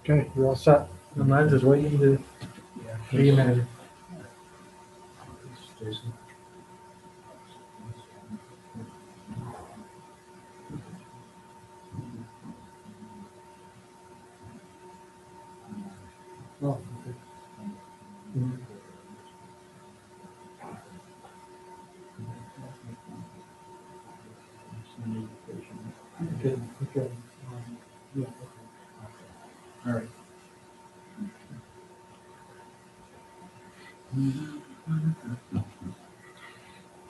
Okay, you're all set. And mine's just waiting to be amended. Jason. Oh, okay. Mhm. Okay, okay. Yeah, okay. All right.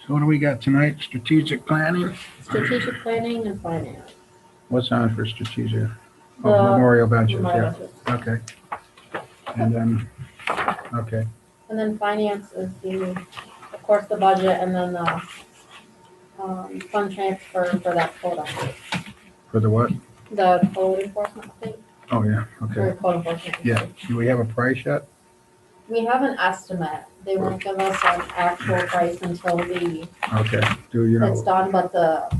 So what do we got tonight? Strategic planning? Strategic planning and finance. What's on for strategic? The Oh, memorial benches, memorial yeah. benches. Okay. And then, okay, And then finance is of course, the budget and then the fund transfer for that code update. for the what? The code enforcement update, Oh, yeah, or okay. code enforcement. Yeah, do we have a price yet? We have an estimate. They won't give us an actual price until Okay, do you it's know? done, but the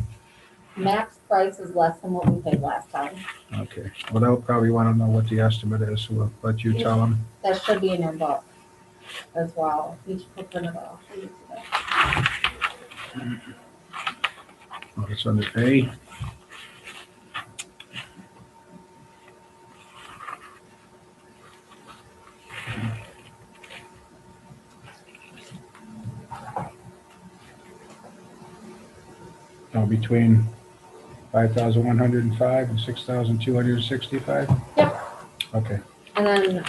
max price is less than what we paid last time. Okay, well, they'll probably want to know what the estimate is, so we'll let you tell them. That should be in your book as well. You should print it off. Oh, it's under A. Between 5,105 and 6,265? Yep. Okay, And then,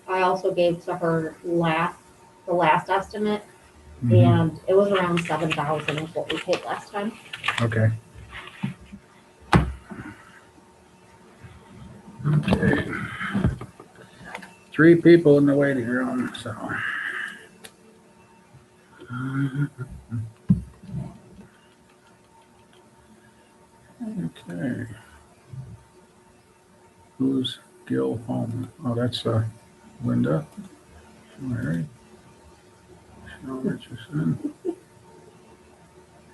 I also gave to her the last estimate, mhm, and it was around 7,000 is what we paid last time. okay. Okay. 3 people in the waiting room, so. Okay. Who's Gil Home? Oh, that's Linda. Larry. Cheryl Richardson.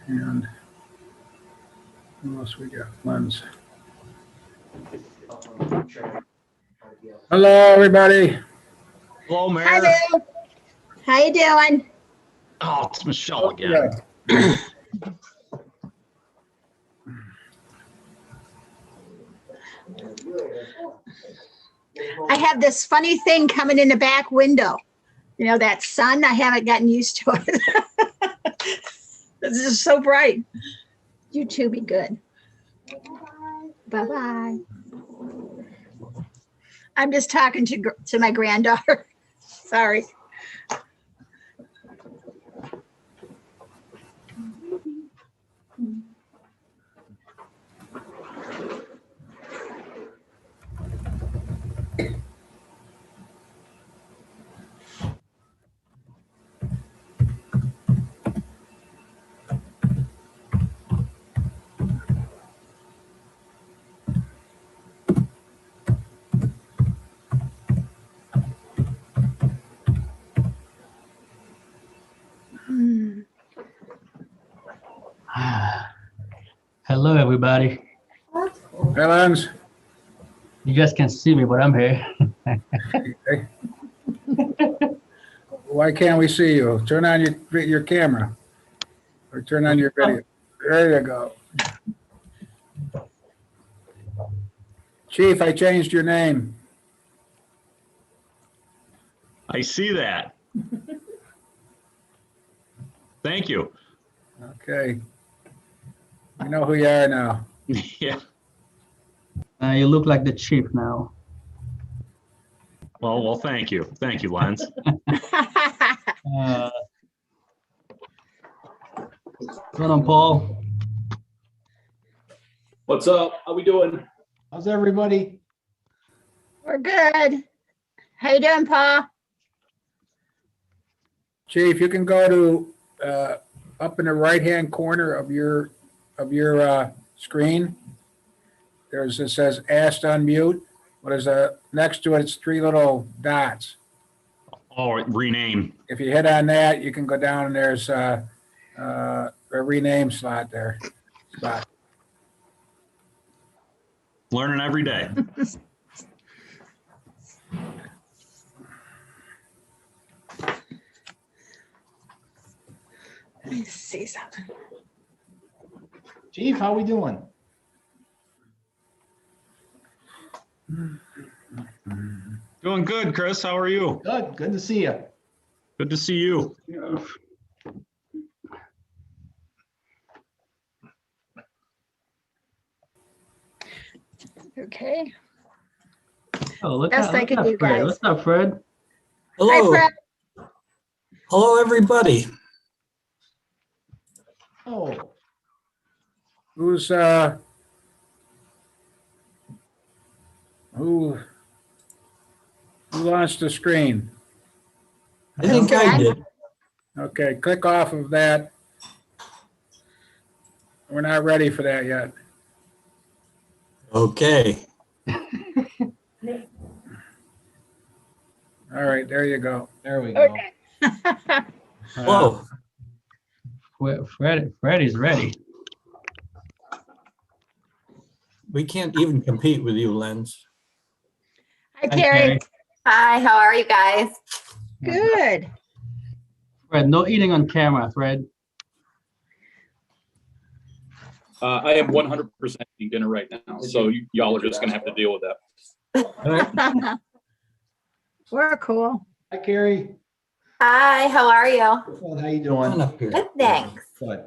And who else we got? Lens. Hello, everybody. Hello, Mayor. Hi, Lou. How you doing? Oh, it's Michelle again. I have this funny thing coming in the back window. You know, that sun, I haven't gotten used to it. This is so bright. You too, be good. Bye-bye. I'm just talking to my granddaughter. Sorry. Hello, everybody. That's cool. Hey, Lens. You guys can't see me, but I'm here. Hey. Why can't we see you? Turn on your camera. Or turn on your video. There you go. Chief, I changed your name. I see that. Thank you. Okay. You know who you are now. Yeah. You look like the chief now. Well, thank you. Thank you, Lance. Uh, What's on, Paul? What's up? How we doing? How's everybody? We're good. How you doing, Paul? Chief, you can go to up in the right-hand corner of your screen. It says ask to unmute. What is next to it? It's 3 little dots. Oh, rename. If you hit on that, you can go down and there's a rename slot there. Learning every day. Let me see something. Chief, how we doing? Doing good, Chris. How are you? Good, good to see you. Good to see you. Okay. Oh, look Best at, I look could at do, Fred. guys. What's up, Fred? Hi, Hello, Fred. hello, everybody. Oh, Who's, who launched the screen? I think I did. Okay, click off of that. We're not ready for that yet. Okay, All right, there you go. there we go. Okay. hello. Fred is ready. We can't even compete with you, Lens. Hi, Hi, Carrie. Hi, how are you guys? Good. Fred, no eating on camera, Fred. I am 100% eating dinner right now, so y'all are just gonna have to deal with that. All right. We're cool. Hi, Carrie. Hi, how are you? Good, how you Come on doing? up here. Good, thanks. Good.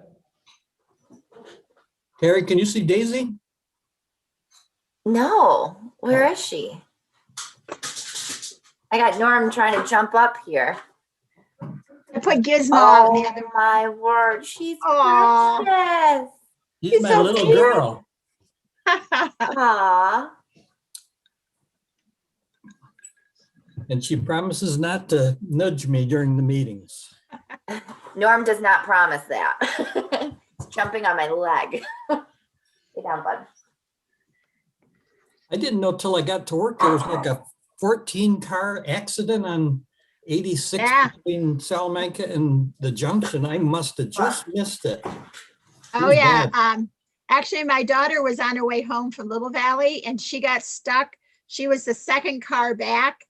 Terry, can you see Daisy? No, where is she? I got Norm trying to jump up here. I put Gizmo out in Oh the other. my word, she's Aw. precious. She's She's my so little cute. girl. Aw, And she promises not to nudge me during the meetings. Norm does not promise that. He's jumping on my leg. Get down, bud. I didn't know till I got to work, there was like a 14-car accident on 86 Yeah. between Salamanca and the junction. I must have just missed it. Oh, was yeah. bad. Actually, my daughter was on her way home from Little Valley and she got stuck. She was the second car back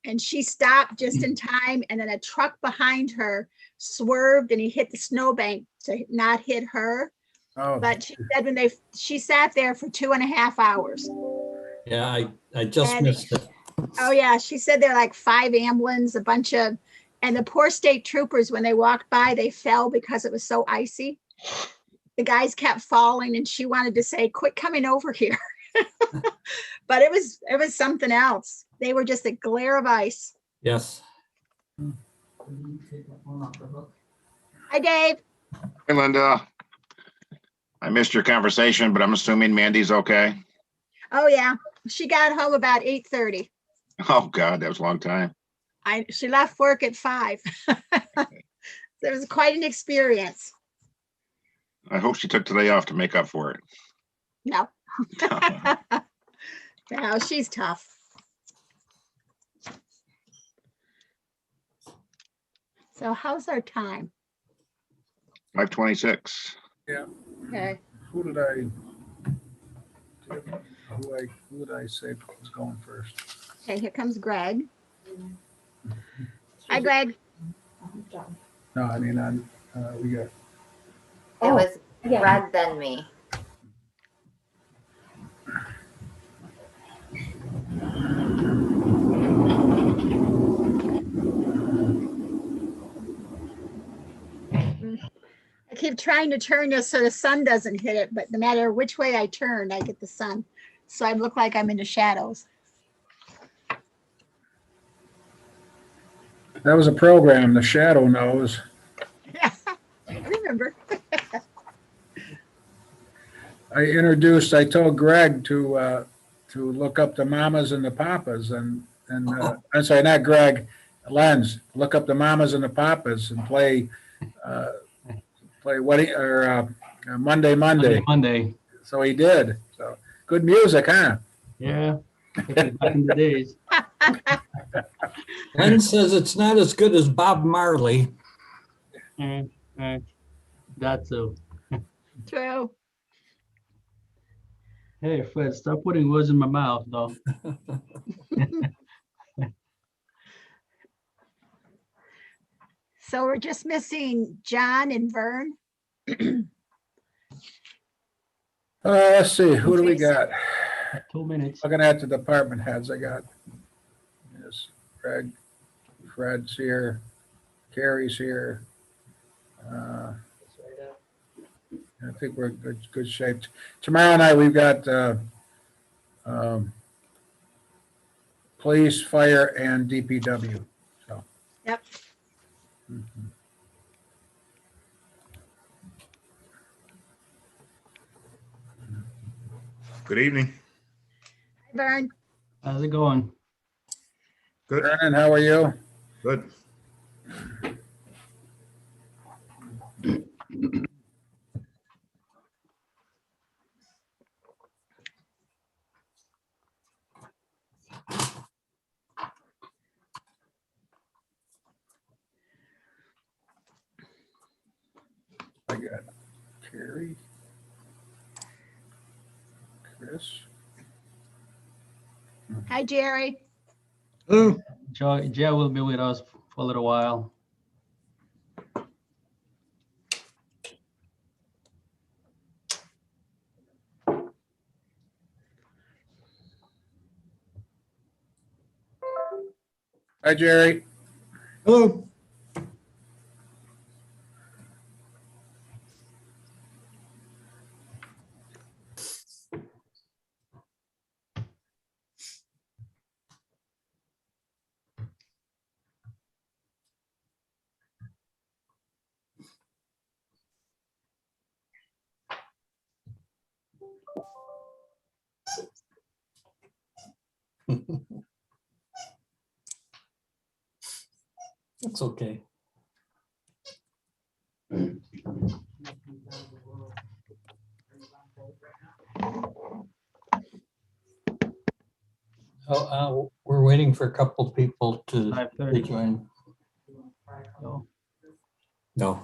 and she stopped just in time. And then a truck behind her swerved and he hit the snowbank to not hit her. Oh, But she said she sat there for 2.5 hours. Yeah, I just And- missed it. Oh, yeah. She said there are like 5 ambulance, a bunch of, and the poor state troopers, when they walked by, they fell because it was so icy. The guys kept falling and she wanted to say, quit coming over here. But it was something else. They were just a glare of ice. Yes. Hi, Dave. Hey, Linda. I missed your conversation, but I'm assuming Mandy's okay. Oh, yeah. She got home about 8:30. Oh, God, that was a long time. She left work at 5. It was quite an experience. I hope she took today off to make up for it. No. No, she's tough. So how's our time? 5:26. Okay. who did I say was going first? Okay, here comes Greg. Hi, Greg. No, I mean, we got, It Oh, was Red than me. I keep trying to turn this so the sun doesn't hit it, but no matter which way I turn, I get the sun. So I look like I'm in the shadows. that was a program, the Shadow Knows. Yeah, I remember. I told Greg to look up the mamas and the papas and I'm sorry, not Greg, Lens, look up the mamas and the papas and play wedding or Monday. Monday. So he did. So good music, huh? Yeah. Back in the days. Len says it's not as good as Bob Marley. That too. True. Hey, Fred, stop putting words in my mouth, though. So we're just missing John and Vern. Let's see, who do we got? 2 minutes. Looking at the department heads, I got, yes, Greg, Fred's here, Carrie's here. I think we're in good shape. Tomorrow night, we've got police, fire, and DPW. So. Yep. Mhm. Good evening. Hi, Vern. How's it going? Good, Vernon, how are you? good. I got Carrie, Chris. Hi, Jerry. Joe will be with us for a little while. Hi, Jerry. Hello. It's okay. We're waiting for a couple of people to 5:30. join. So, No.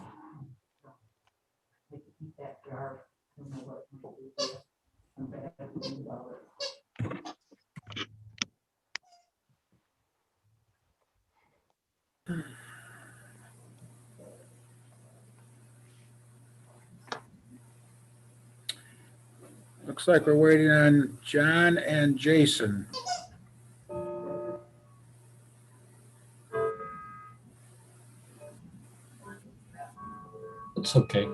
Looks like we're waiting on John and Jason. It's okay.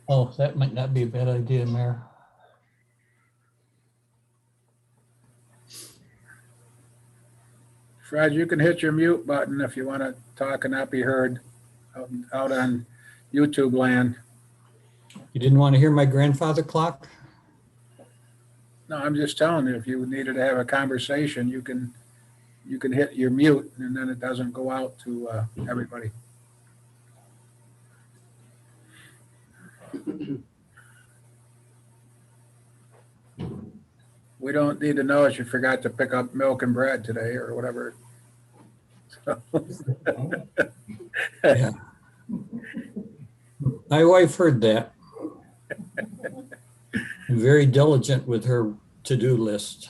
Oh, that might not be a bad idea, Mayor. Fred, you can hit your mute button if you want to talk and not be heard out on YouTube land. You didn't want to hear my grandfather clock? No, I'm just telling you, if you needed to have a conversation, you can hit your mute and then it doesn't go out to everybody. We don't need to know if you forgot to pick up milk and bread today or whatever. Yeah. My wife heard that. Very diligent with her to-do list.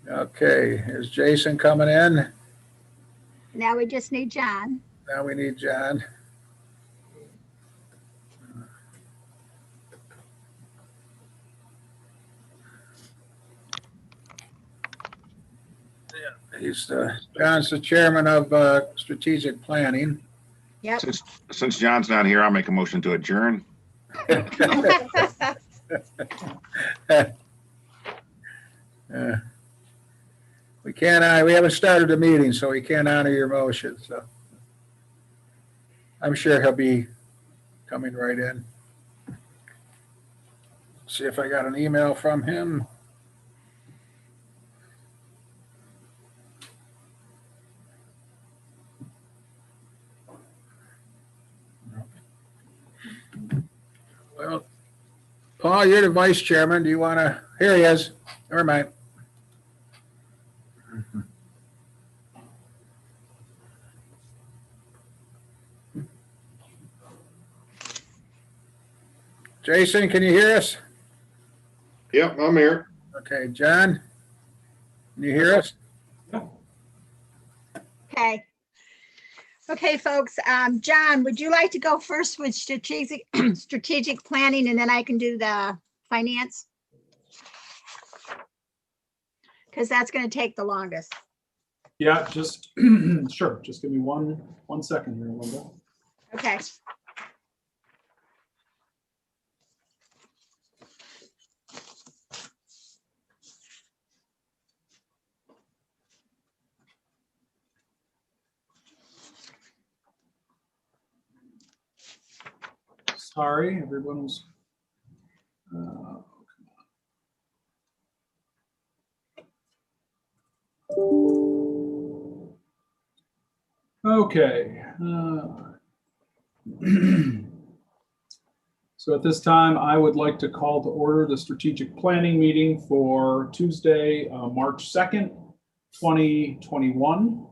Okay, is Jason coming in? Now we just need John. Now we need John. John's the chairman of strategic planning. Yep. Since John's not here, I'll make a motion to adjourn. We can't, we haven't started the meeting, so we can't honor your motion, so. I'm sure he'll be coming right in. See if I got an email from him. Well, Paul, you're the vice chairman. Do you want to, here he is. Never mind. Jason, can you hear us? Yep, I'm here. Okay, John? Can you hear us? Okay. Okay, folks, John, would you like to go first with strategic, strategic planning, and then I can do the finance? Because that's gonna take the longest. Yeah, just, sure, just give me one second here, Linda. Okay. Sorry, everyone was. Okay. So at this time, I would like to call to order the strategic planning meeting for Tuesday, March 2nd, 2021.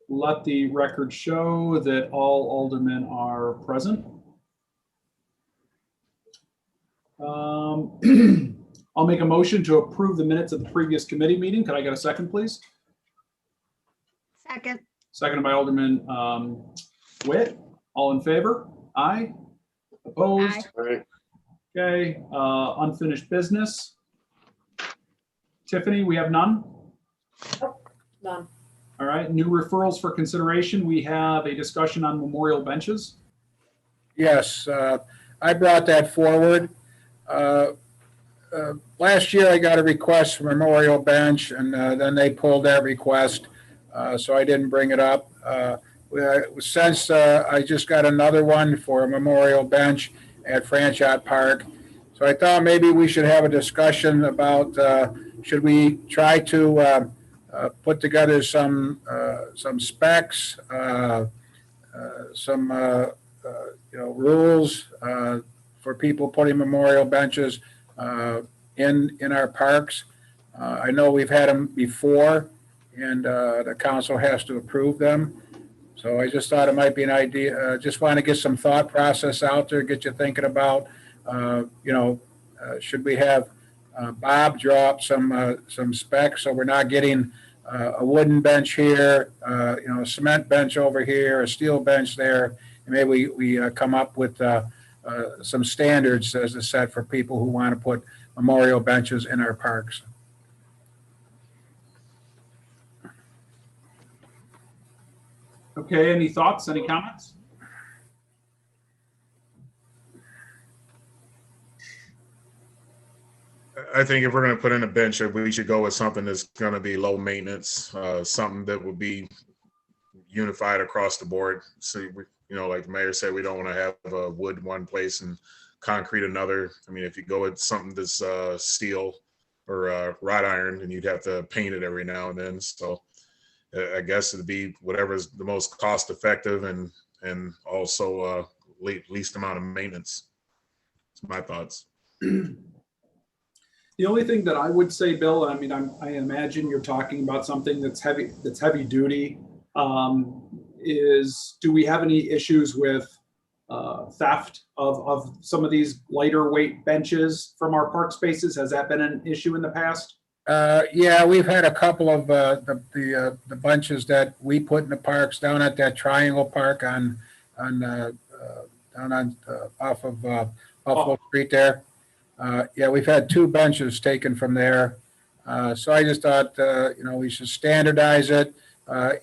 Let the record show that all aldermen are present. I'll make a motion to approve the minutes of the previous committee meeting. Could I get a second, please? Second. Seconded by Alderman Witt. All in favor? Aye. Opposed? Aye. Okay, unfinished business. Tiffany, we have none? None. All right, new referrals for consideration. We have a discussion on memorial benches. Yes, I brought that forward. Last year, I got a request for memorial bench, and then they pulled that request, so I didn't bring it up. Since I just got another one for a memorial bench at Franchot Park, so I thought maybe we should have a discussion about should we try to put together some specs, some rules for people putting memorial benches in our parks. I know we've had them before, and the council has to approve them. So I just thought it might be an idea. Just want to get some thought process out there, get you thinking about, should we have Bob draw up some specs so we're not getting a wooden bench here, a cement bench over here, a steel bench there. And maybe we come up with some standards as a set for people who want to put memorial benches in our parks. Okay, any thoughts, any comments? I think if we're going to put in a bench, we should go with something that's going to be low maintenance, something that will be unified across the board. So, like the mayor said, we don't want to have a wood one place and concrete another. I mean, if you go with something that's steel or wrought iron, then you'd have to paint it every now and then. So I guess it'd be whatever's the most cost effective and also least amount of maintenance. That's my thoughts. The only thing that I would say, Bill, I mean, I imagine you're talking about something that's heavy duty. Is do we have any issues with theft of some of these lighter weight benches from our park spaces? Has that been an issue in the past? Yeah, we've had a couple of the bunches that we put in the parks down at that Triangle Park down on off of Buffalo Street there. Yeah, we've had 2 benches taken from there. So I just thought, we should standardize it,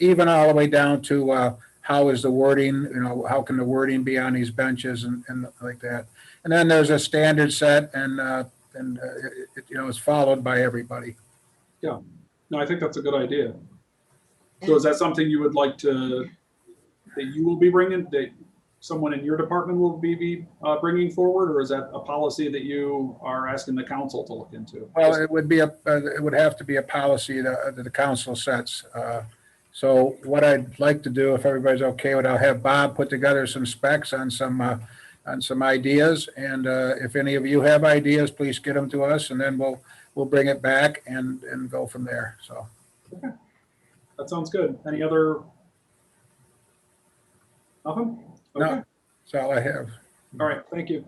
even all the way down to how is the wording, how can the wording be on these benches and like that. And then there's a standard set and it's followed by everybody. Yeah, no, I think that's a good idea. So is that something you would like that you will be bringing, that someone in your department will be bringing forward, or is that a policy that you are asking the council to look into? Well, it would have to be a policy that the council sets. So what I'd like to do, if everybody's okay with it, I'll have Bob put together some specs on some ideas, and if any of you have ideas, please get them to us, and then we'll bring it back and go from there. So. Okay, that sounds good. Any other? Nothing? Okay. No, that's all I have. All right, thank you.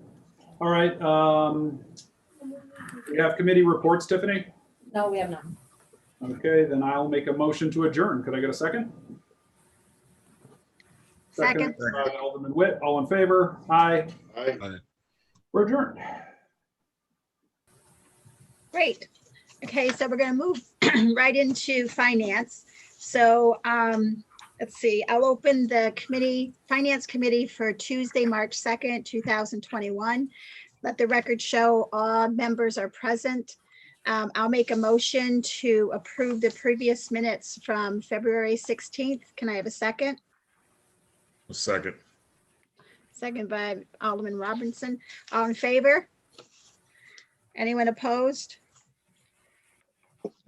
All right, we have committee reports, Tiffany? No, we have none. Okay, then I'll make a motion to adjourn. Could I get a second? Second. By Alderman Witt, all in favor? Aye. Aye. We're adjourned. Great. Okay, so we're going to move right into finance. So let's see, I'll open the finance committee for Tuesday, March 2nd, 2021. Let the record show all members are present. I'll make a motion to approve the previous minutes from February 16th. Can I have a second? Second. Second by Alderman Robinson. All in favor? Anyone opposed?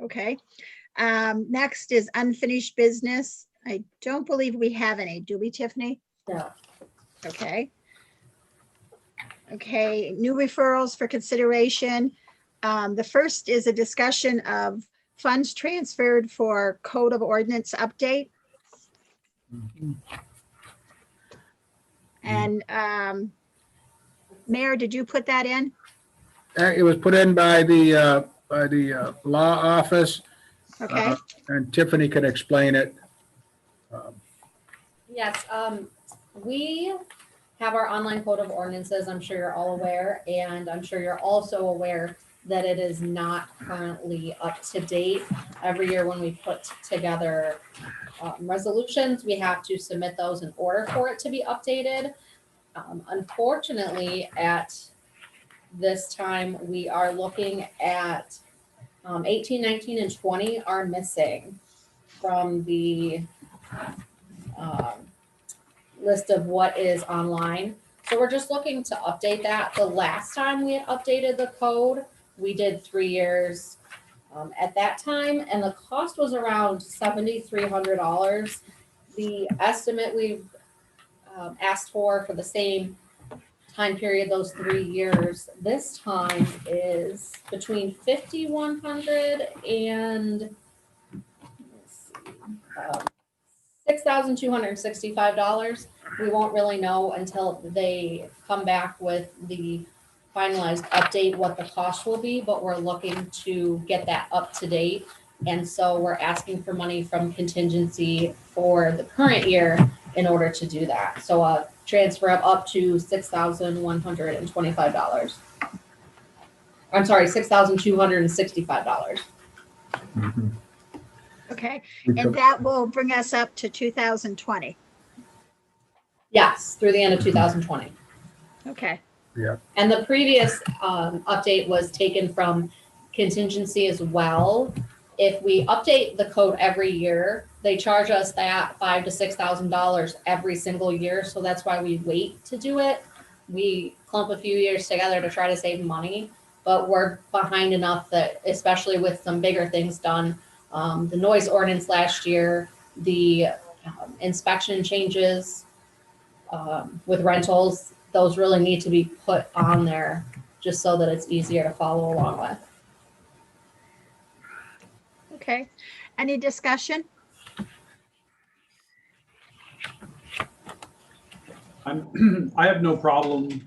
Okay. Next is unfinished business. I don't believe we have any. Do we, Tiffany? No. Okay. Okay, new referrals for consideration. The first is a discussion of funds transferred for Code of Ordinance update. And Mayor, did you put that in? It was put in by the law office. Okay, And Tiffany can explain it. Yes, we have our online code of ordinances. I'm sure you're all aware, and I'm sure you're also aware that it is not currently up to date. Every year when we put together resolutions, we have to submit those in order for it to be updated. Unfortunately, at this time, we are looking at 18, 19, and 20 are missing from the list of what is online. So we're just looking to update that. The last time we had updated the code, we did 3 years at that time, and the cost was around $7,300. The estimate we've asked for the same time period, those 3 years, this time is between $5,100 and $6,265. We won't really know until they come back with the finalized update what the cost will be, but we're looking to get that up to date. And so we're asking for money from contingency for the current year in order to do that. So a transfer of up to $6,125. I'm sorry, $6,265. okay. And that will bring us up to 2020. Yes, through the end of 2020. Okay, Yeah. And the previous update was taken from contingency as well. If we update the code every year, they charge us that $5,000 to $6,000 every single year. So that's why we wait to do it. We clump a few years together to try to save money, but we're behind enough that, especially with some bigger things done, the noise ordinance last year, the inspection changes with rentals, those really need to be put on there just so that it's easier to follow along with. okay. Any discussion? I have no problem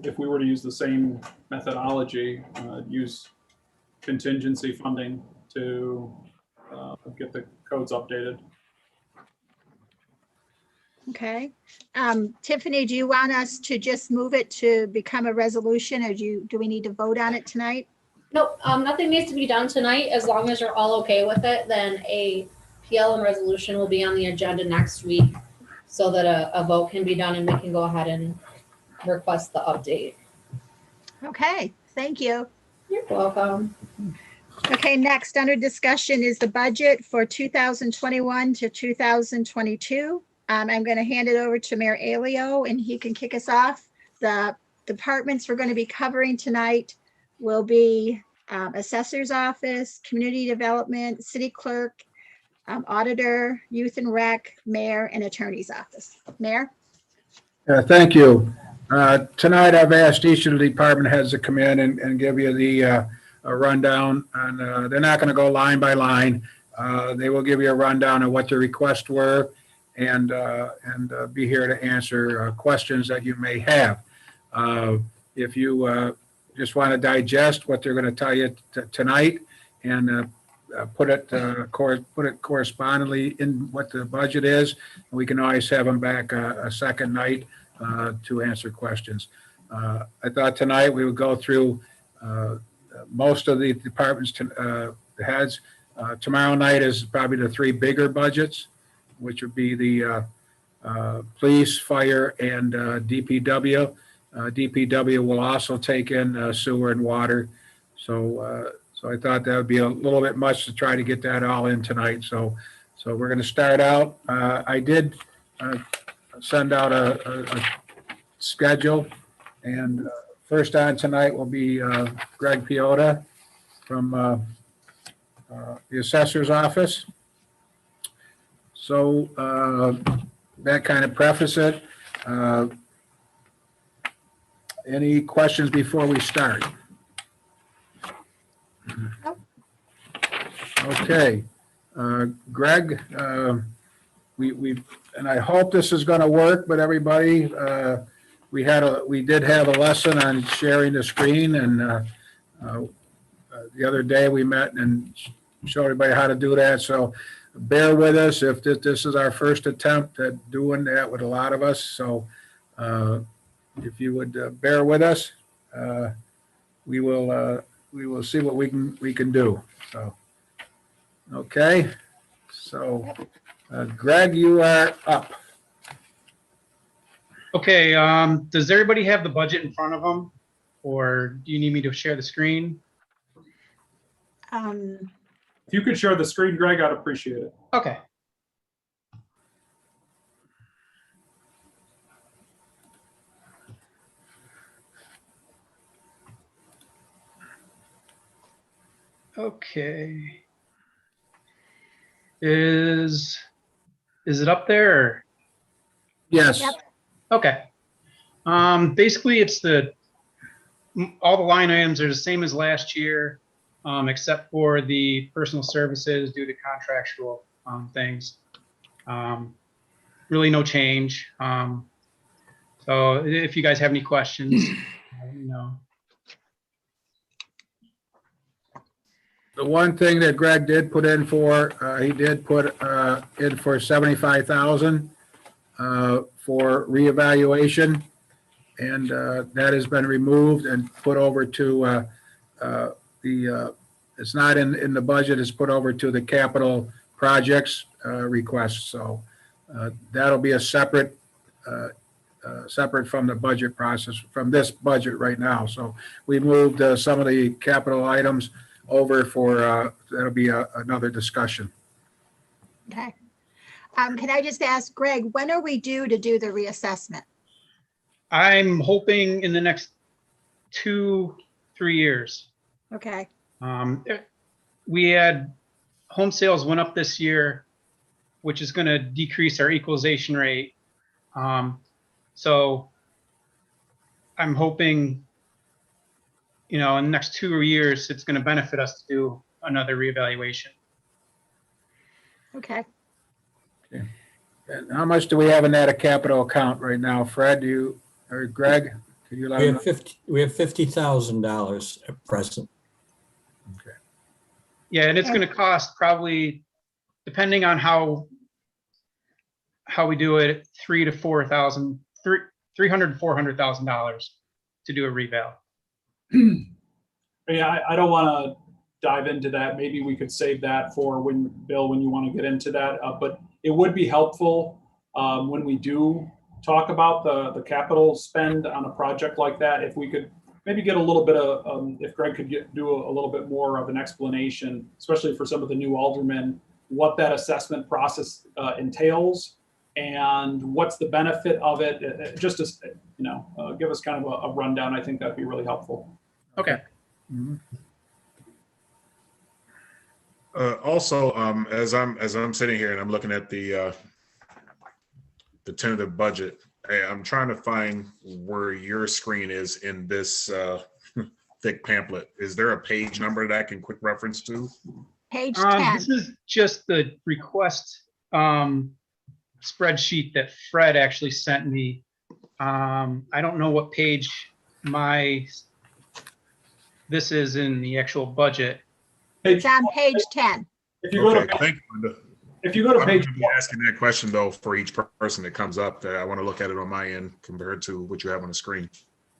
if we were to use the same methodology, use contingency funding to get the codes updated. Okay. Tiffany, do you want us to just move it to become a resolution, or do we need to vote on it tonight? Nope, nothing needs to be done tonight. As long as you're all okay with it, then a PL and resolution will be on the agenda next week so that a vote can be done and we can go ahead and request the update. Okay, thank you. You're welcome. Okay, next under discussion is the budget for 2021 to 2022. I'm going to hand it over to Mayor Alio and he can kick us off. The departments we're going to be covering tonight will be Assessor's Office, Community Development, City Clerk, Auditor, Youth and Rec, Mayor, and Attorney's Office. Mayor? Thank you. Tonight, I've asked each of the department heads to come in and give you the rundown. And they're not going to go line by line. They will give you a rundown of what the requests were and be here to answer questions that you may have. If you just want to digest what they're going to tell you tonight and put it correspondingly in what the budget is, we can always have them back a second night to answer questions. I thought tonight we would go through most of the departments heads. Tomorrow night is probably the three bigger budgets, which would be the police, fire, and DPW. DPW will also take in sewer and water. So I thought that would be a little bit much to try to get that all in tonight. So we're going to start out. I did send out a schedule, and first on tonight will be Greg Piota from the assessor's office. So that kind of preface it. Any questions before we start? Okay, Greg, and I hope this is going to work, but everybody, we did have a lesson on sharing the screen, and the other day we met and showed everybody how to do that. So bear with us if this is our first attempt at doing that with a lot of us. So if you would bear with us, we will see what we can do. So, okay. So, Greg, you are up. Okay. Does everybody have the budget in front of them, or do you need me to share the screen? If you could share the screen, Greg, I'd appreciate it. Okay. Okay. Is it up there? Yes. Yep. Okay. Basically it's all the line items are the same as last year, except for the personal services due to contractual things. Really no change. So if you guys have any questions, let me know. The one thing that Greg did put in for, he did put in for 75,000 for reevaluation, and that has been removed and put over to it's not in the budget, it's put over to the capital projects request. So that'll be a separate from the budget process, from this budget right now. So we moved some of the capital items over for, that'll be another discussion. Okay. Can I just ask Greg, when are we due to do the reassessment? I'm hoping in the next 2-3 years. Okay. We had home sales went up this year, which is going to decrease our equalization rate. So I'm hoping, in the next 2 years, it's going to benefit us to do another reevaluation. Okay. And how much do we have in that capital account right now, Fred? Or Greg? Could you let We me have $50,000 at present. Okay. Yeah, and it's going to cost probably, depending on how we do it, $300,000 to $400,000 to do a reval. Yeah, I don't want to dive into that. Maybe we could save that for Bill, when you want to get into that. But it would be helpful when we do talk about the capital spend on a project like that, if we could maybe get a little bit of, if Greg could do a little bit more of an explanation, especially for some of the new aldermen, what that assessment process entails and what's the benefit of it. Just to, give us kind of a rundown. I think that'd be really helpful. Okay. Mhm. Also, as I'm sitting here and I'm looking at the tentative budget, I'm trying to find where your screen is in this thick pamphlet. Is there a page number that I can quick reference to? Page 10. This is just the request spreadsheet that Fred actually sent me. I don't know what page this is in the actual budget. It's on page 10. If you go Okay, to, thank you, Linda. if you go to I'm page, gonna be asking that question though for each person that comes up. That I want to look at it on my end compared to what you have on the screen.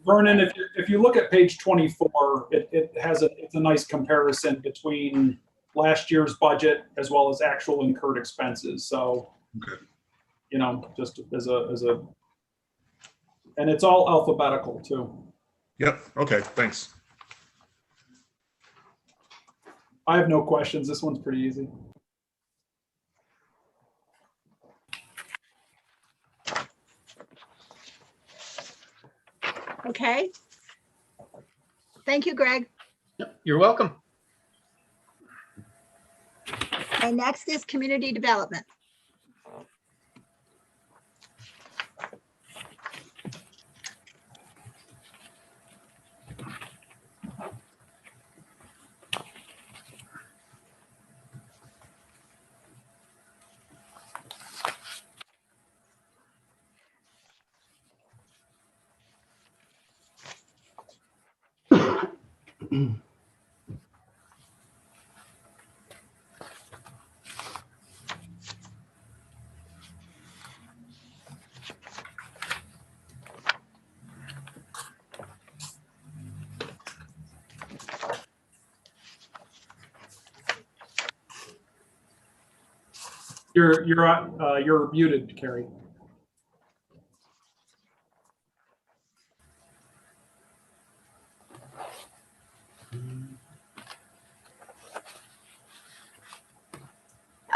Vernon, if you look at page 24, it's a nice comparison between last year's budget as well as actual incurred expenses. So, Okay. you know, just as a, and it's all alphabetical too. Yep. Okay. Thanks. I have no questions. This one's pretty easy. Okay. Thank you, Greg. You're welcome. And next is community development. You're muted, Carrie.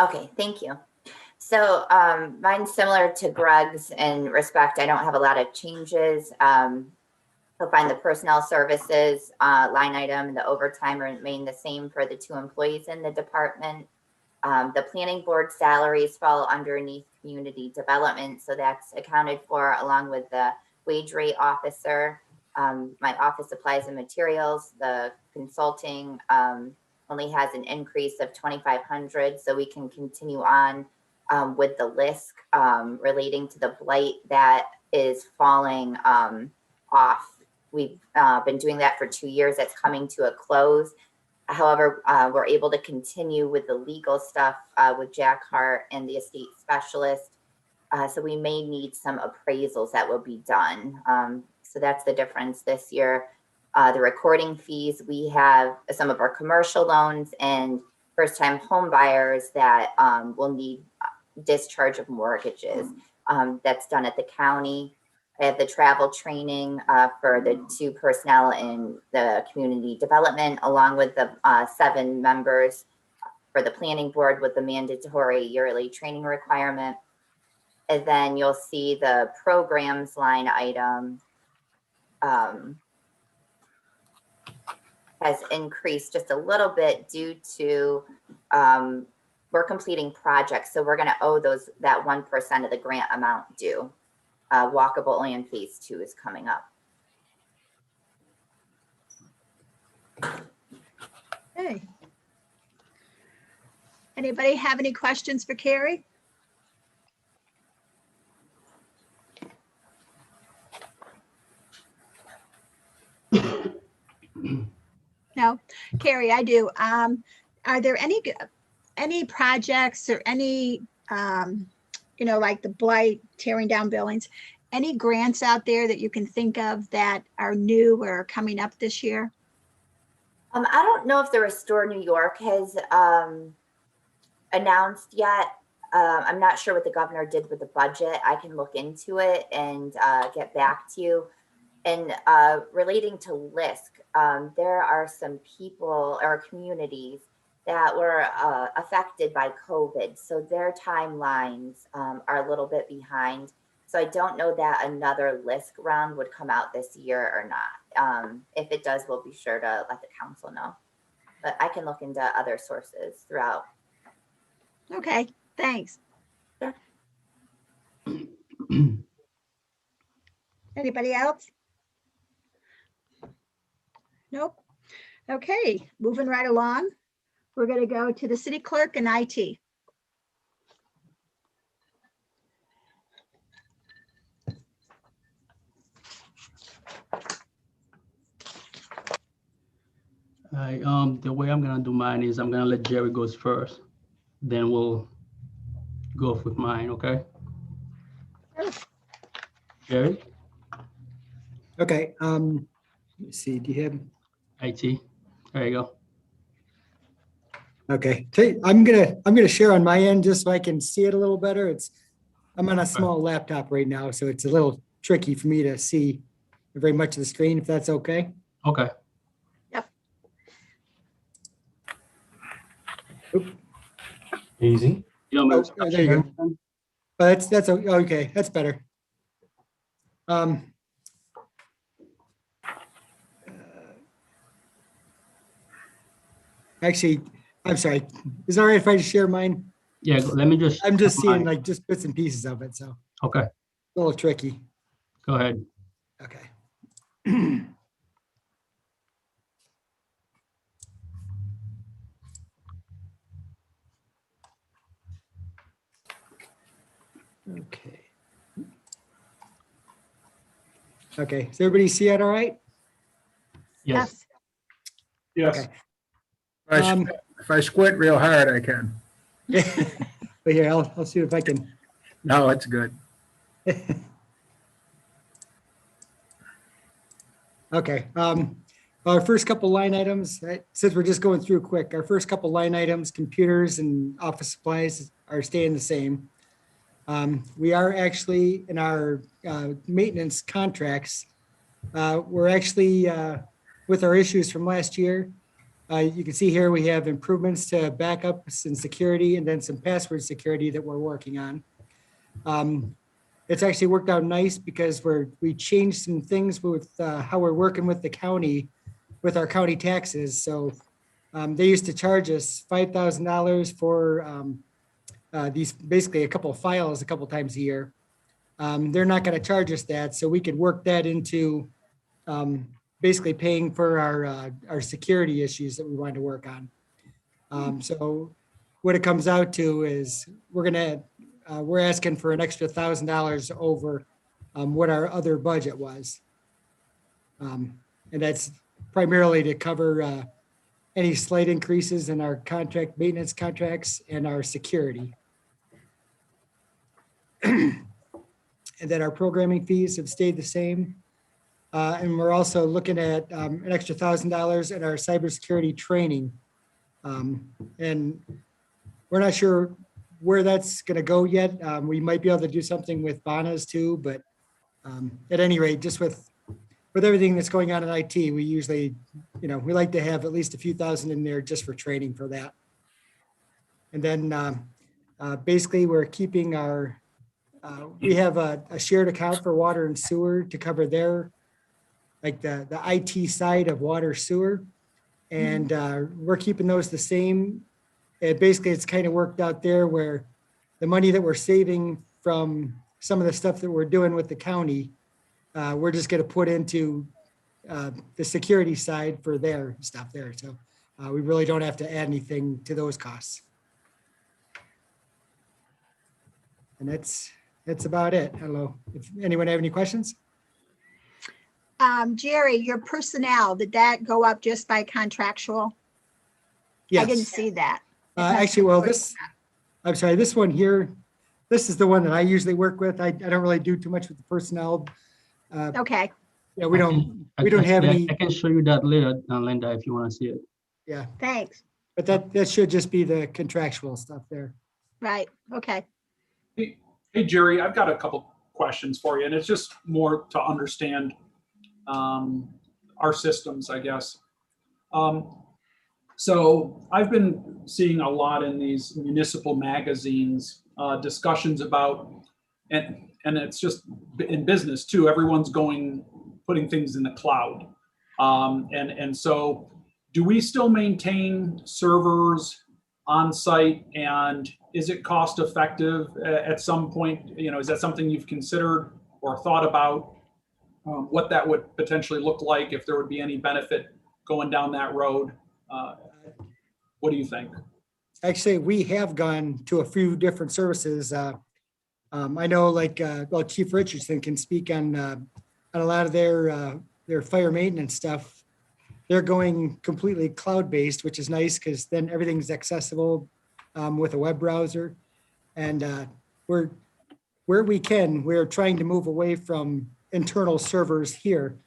Okay, thank you. So mine's similar to Greg's in respect. I don't have a lot of changes. You'll find the personnel services line item, the overtime remain the same for the 2 employees in the department. The planning board salaries fall underneath community development. So that's accounted for along with the wage rate officer. My office supplies and materials, the consulting only has an increase of 2,500. So we can continue on with the list relating to the blight that is falling off. We've been doing that for 2 years. That's coming to a close. However, we're able to continue with the legal stuff with Jack Hart and the estate specialist. So we may need some appraisals that will be done. So that's the difference this year. The recording fees, we have some of our commercial loans and first-time home buyers that will need discharge of mortgages. That's done at the county. I have the travel training for the 2 personnel in the community development, along with the 7 members for the planning board with the mandatory yearly training requirement. And then you'll see the programs line item has increased just a little bit due to we're completing projects. So we're going to owe that 1% of the grant amount due. Walkable Olean Phase 2 is coming up. Hey. Anybody have any questions for Carrie? No, Carrie, I do. Are there any projects or any, you know, like the blight, tearing down buildings, any grants out there that you can think of that are new or coming up this year? I don't know if the Restore New York has announced yet. I'm not sure what the governor did with the budget. I can look into it and get back to you. And relating to LISC, there are some people or communities that were affected by COVID. So their timelines are a little bit behind. So I don't know that another LISC round would come out this year or not. If it does, we'll be sure to let the council know. But I can look into other sources throughout. Okay, thanks. Sure. Anybody else? Nope. Okay, moving right along. We're going to go to the city clerk and IT. Right, the way I'm gonna do mine is I'm gonna let Jerry goes first, then we'll go with mine, okay? Jerry, Okay, let's see, do you have, IT, there you go. okay, I'm gonna share on my end just so I can see it a little better. I'm on a small laptop right now, so it's a little tricky for me to see very much of the screen, if that's okay. Okay. Easy. You want me to Oh, stop there you go. sharing then? Okay, that's better. Actually, I'm sorry. Is it all right if I just share mine? Yeah, let me just. I'm just seeing mine. like just bits and pieces of it, so Okay, a little tricky. go ahead. Okay. Okay. Okay, does everybody see it all right? Yes. Yes. Okay. If I squint real hard, I can. But here, I'll see if I can. No, it's good. Okay, our first couple line items, since we're just going through quick, our first couple line items, computers and office supplies are staying the same. We are actually in our maintenance contracts, we're actually with our issues from last year. You can see here we have improvements to backups and security and then some password security that we're working on. It's actually worked out nice because we changed some things with how we're working with the county, with our county taxes. So they used to charge us $5,000 for these, basically a couple of files a couple times a year. They're not going to charge us that, so we could work that into basically paying for our security issues that we wanted to work on. So what it comes out to is we're asking for an extra $1,000 over what our other budget was. And that's primarily to cover any slight increases in our maintenance contracts and our security. And then our programming fees have stayed the same. And we're also looking at an extra $1,000 in our cybersecurity training. And we're not sure where that's going to go yet. We might be able to do something with Bonas too, but at any rate, just with everything that's going on in IT, we usually, we like to have at least a few thousand in there just for training for that. And then basically we're keeping we have a shared account for water and sewer to cover their, like the IT side of water sewer. And we're keeping those the same. Basically, it's kind of worked out there where the money that we're saving from some of the stuff that we're doing with the county, we're just going to put into the security side for their stuff there. So we really don't have to add anything to those costs. And that's about it. Hello. If anyone have any questions? Jerry, your personnel, did that go up just by contractual? Yes. I didn't see that. Actually, well, I'm sorry, this one here, this is the one that I usually work with. I don't really do too much with the personnel. Okay. Yeah, we don't have any. I can show you that later, Linda, if you want to see it. Yeah. Thanks. But that should just be the contractual stuff there. Right. Okay. Hey, Jerry, I've got a couple questions for you, and it's just more to understand our systems, I guess. So I've been seeing a lot in these municipal magazines, discussions about, and it's just in business too, everyone's putting things in the cloud. And so do we still maintain servers on site, and is it cost effective at some point? Is that something you've considered or thought about, what that would potentially look like, if there would be any benefit going down that road? What do you think? Actually, we have gone to a few different services. I know well, Chief Richardson can speak on a lot of their fire maintenance stuff. they're going completely cloud-based, which is nice because then everything's accessible with a web browser. And where we can, we're trying to move away from internal servers here,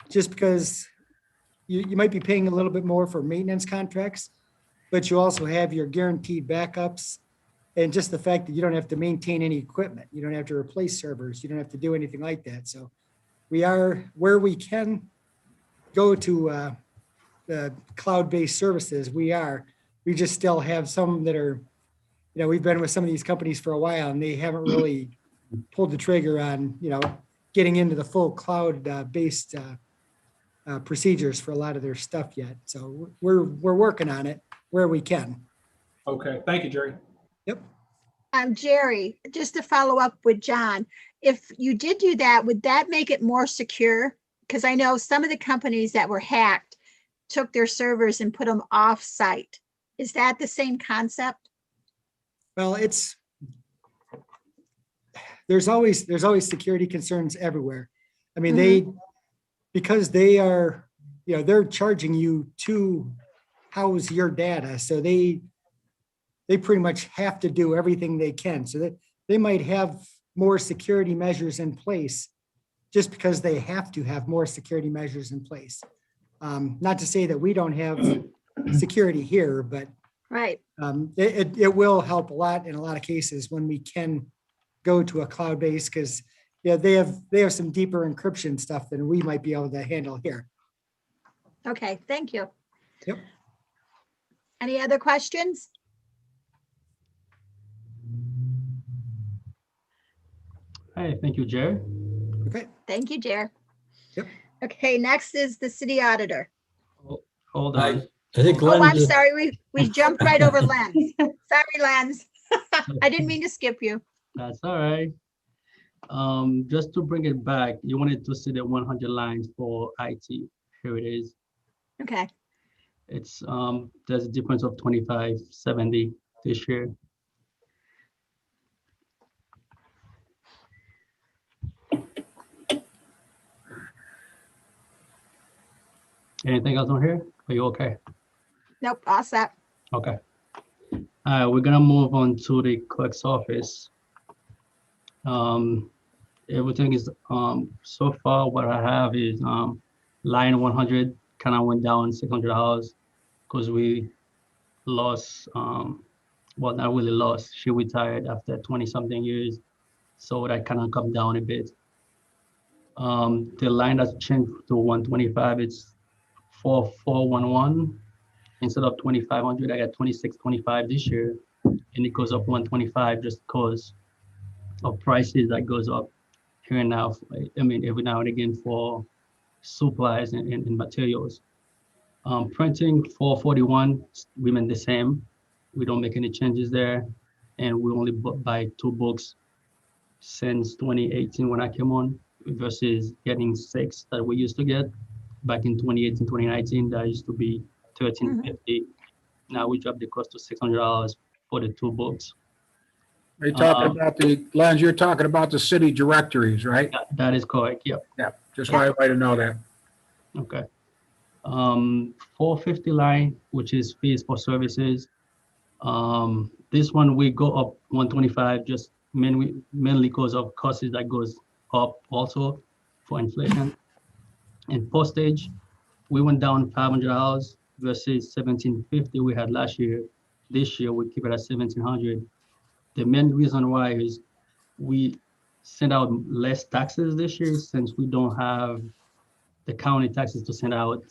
just because you might be paying a little bit more for maintenance contracts, but you also have your guaranteed backups. And just the fact that you don't have to maintain any equipment, you don't have to replace servers, you don't have to do anything like that. So we are, where we can go to the cloud-based services, we just still have some that are, we've been with some of these companies for a while and they haven't really pulled the trigger on, getting into the full cloud-based procedures for a lot of their stuff yet. So we're working on it where we can. Okay, thank you, Jerry. Yep. Jerry, just to follow up with John, if you did do that, would that make it more secure? Because I know some of the companies that were hacked took their servers and put them off site. Is that the same concept? Well, there's always security concerns everywhere. I mean, because they are, they're charging you to house your data. So they pretty much have to do everything they can. So that they might have more security measures in place just because they have to have more security measures in place. Not to say that we don't have security here, but right. It will help a lot in a lot of cases when we can go to a cloud base, because they have some deeper encryption stuff than we might be able to handle here. Okay, thank you. Yep. Any other questions? Hey, thank you, Jerry. Okay. Thank you, Jer. Yep. Okay, next is the city auditor. Hold on. I think Oh, I'm Len, sorry. We jumped right over Lens. Sorry, Lens. I didn't mean to skip you. That's all right. Just to bring it back, you wanted to see the 100 lines for IT. Here it is. Okay. It's there's a difference of 2570 this year. Anything else on here? Are you okay? Nope, all set. Okay. All right, we're gonna move on to the clerk's office. Everything is so far what I have is line 100 kind of went down $600 because we lost well, not really lost, she retired after 20 something years, so that kind of come down a bit. The line that's changed to 125, it's 4411 instead of 2500. I got 2625 this year, and it goes up 125 just because of prices that goes up here and now. I mean, every now and again for supplies and materials. Printing 441 remain the same. We don't make any changes there, and we only buy 2 books since 2018 when I came on, versus getting 6 that we used to get back in 2018, 2019. That used to be $13.50. Now we dropped the cost to $600 for the 2 books. Are you talking about Lens, you're talking about the city directories, right? That is correct. Yep. Yeah, just wanted everybody to know that. Okay. 450 line, which is fees for services. This one we go up 125, just mainly because of costs that goes up also for inflation. And postage, we went down $500 versus $1750 we had last year. This year we keep it at $1,700. The main reason why is we send out less taxes this year since we don't have the county taxes to send out.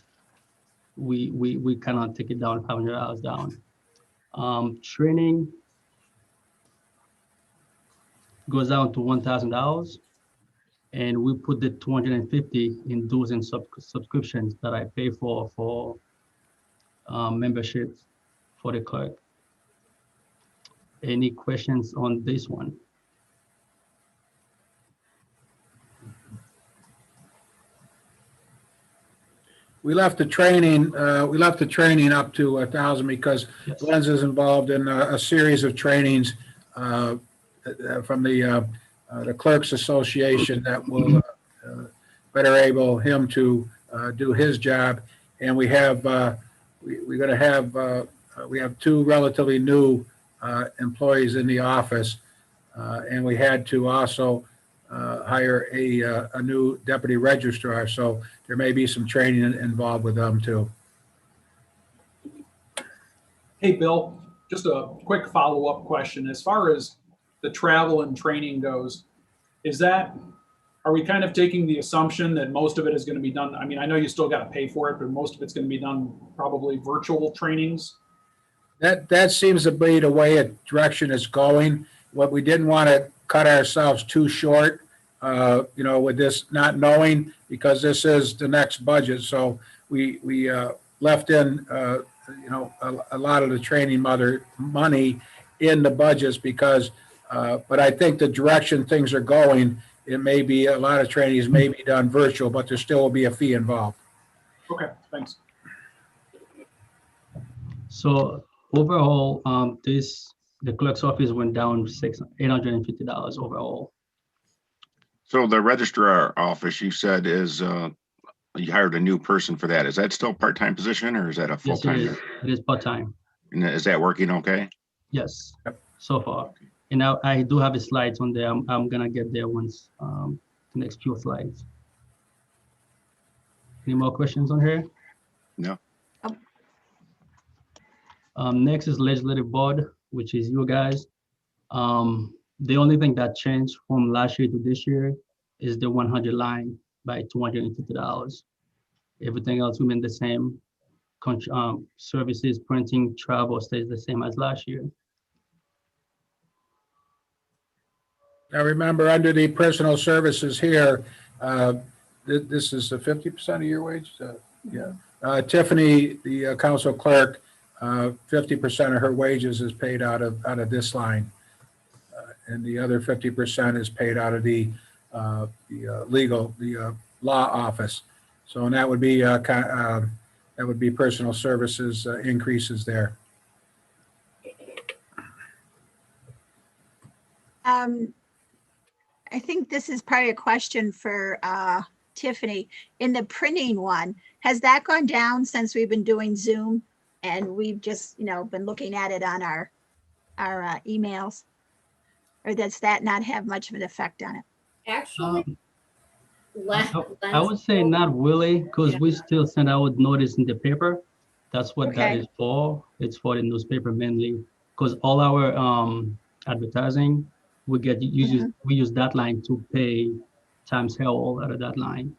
We cannot take it down $500 down. Training goes down to $1,000, and we put the $250 in dues and subscriptions that I pay for memberships for the clerk. Any questions on this one? We left the training up to 1,000 because Yes. Lens is involved in a series of trainings from the Clerks Association that will better able him to do his job. And we have, we're going to have, we have two relatively new employees in the office. And we had to also hire a new deputy registrar. So there may be some training involved with them too. Hey, Bill, just a quick follow-up question. As far as the travel and training goes, are we kind of taking the assumption that most of it is going to be done? I mean, I know you still got to pay for it, but most of it's going to be done probably virtual trainings. That seems to be the way a direction is going. What we didn't want to cut ourselves too short, with this not knowing, because this is the next budget. So we left in, a lot of the training money in the budgets because, but I think the direction things are going, it may be a lot of trainings may be done virtual, but there still will be a fee involved. Okay, thanks. So overall, the clerk's office went down $850 overall. So the registrar office, you said you hired a new person for that. Is that still part-time position or is that a Yes, full-time? it is part-time. And is that working okay? Yes, so far. And now I do have the slides on there. I'm gonna get there once, the next few slides. Any more questions on here? No. Next is legislative board, which is you guys. The only thing that changed from last year to this year is the 100 line by $250. Everything else remained the same. Services, printing, travel stays the same as last year. Now remember, under the personal services here, this is a 50% of your wage? Yeah. Tiffany, the council clerk, 50% of her wages is paid out of this line. And the other 50% is paid out of the law office. So, and that would be personal services increases there. I think this is probably a question for Tiffany. In the printing one, has that gone down since we've been doing Zoom and we've just, been looking at it on our emails? Or does that not have much of an effect on it? Actually, I would say not really, because we still send out notice in the paper. That's what that Okay. is for. It's for the newspaper mainly, because all our advertising, we use that line to pay Times Herald out of that line.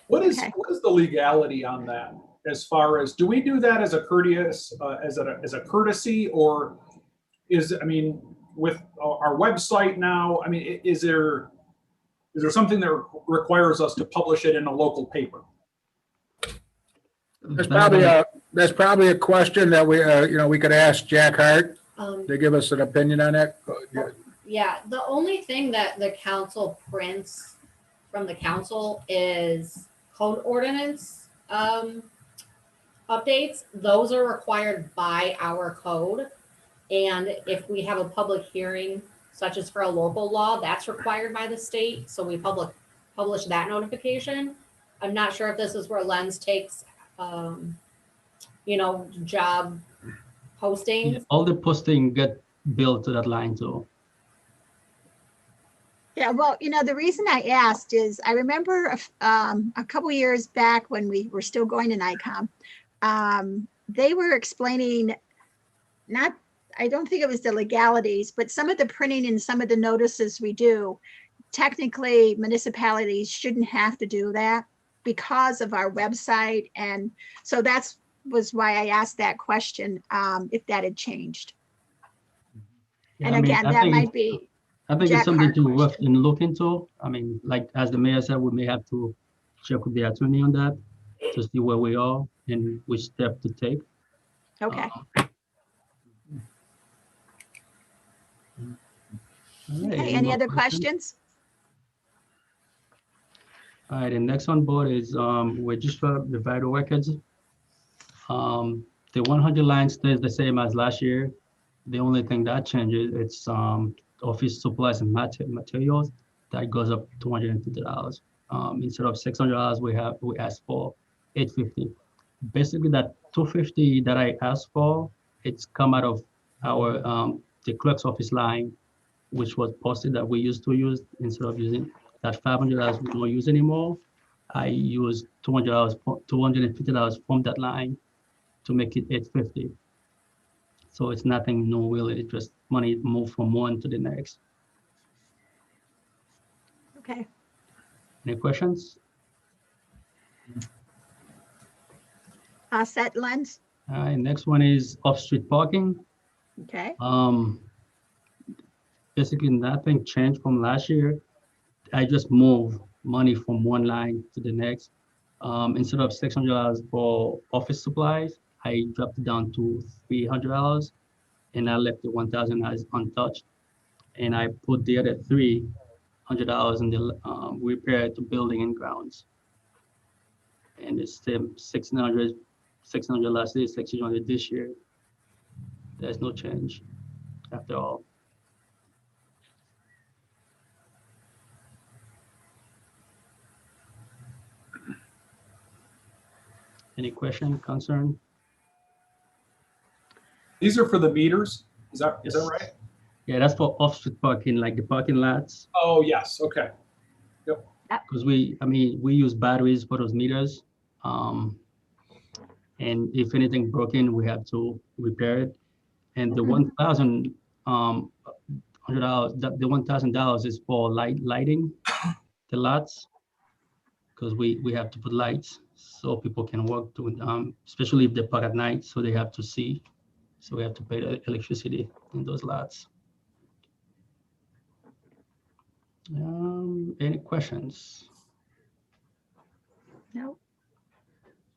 What is the legality on that? As far as, do we do that as a courtesy, or with our website now? I mean, is there something that requires us to publish it in a local paper? That's probably a question that we could ask Jack Hart to give us an opinion on that. Yeah, the only thing that the council prints from the council is code ordinance updates. Those are required by our code. And if we have a public hearing, such as for a local law, that's required by the state. So we publish that notification. I'm not sure if this is where Lens takes, job postings. Yeah, all the posting get billed to that line too. Yeah, well, the reason I asked is I remember a couple years back when we were still going to NICOM, they were explaining, I don't think it was the legalities, but some of the printing and some of the notices we do, technically municipalities shouldn't have to do that because of our website. And so was why I asked that question, if that had changed. Yeah, And again, that might be. I think Jack it's something Hart to question. work and look into. I mean, like as the mayor said, we may have to check with the attorney on that to see where we are and which step to take. Okay. All right, Okay, any more other questions? All right, the next on board is register the vital records. The 100 line stays the same as last year. The only thing that changes, it's office supplies and materials that goes up to $250. Instead of $600 we asked for, 850. Basically, that 250 that I asked for, it's come out of our the clerk's office line, which was posted that we used to use instead of using that $500 we don't use anymore. I use $200, $250 from that line to make it 850. So it's nothing new really, it's just money moved from one to the next. Okay. Any questions? Set lens. All right, next one is off-street parking. Okay. Basically nothing changed from last year. I just moved money from one line to the next. Instead of $600 for office supplies, I dropped it down to $300, and I left the 1,000 as untouched. And I put the other $300 in the repair to building and grounds. And it's still 600 last year, 600 this year. There's no change after all. Any question, concern? These are for the meters. Is that right? Yeah, that's for off-street parking, like the parking lots. Oh, yes. Okay. Because we use batteries for those meters. And if anything broken, we have to repair it. And the $1,000, the $1,000 is for lighting the lots, because we have to put lights so people can walk to, especially if they park at night, so they have to see. So we have to pay the electricity in those lots. Any questions? No.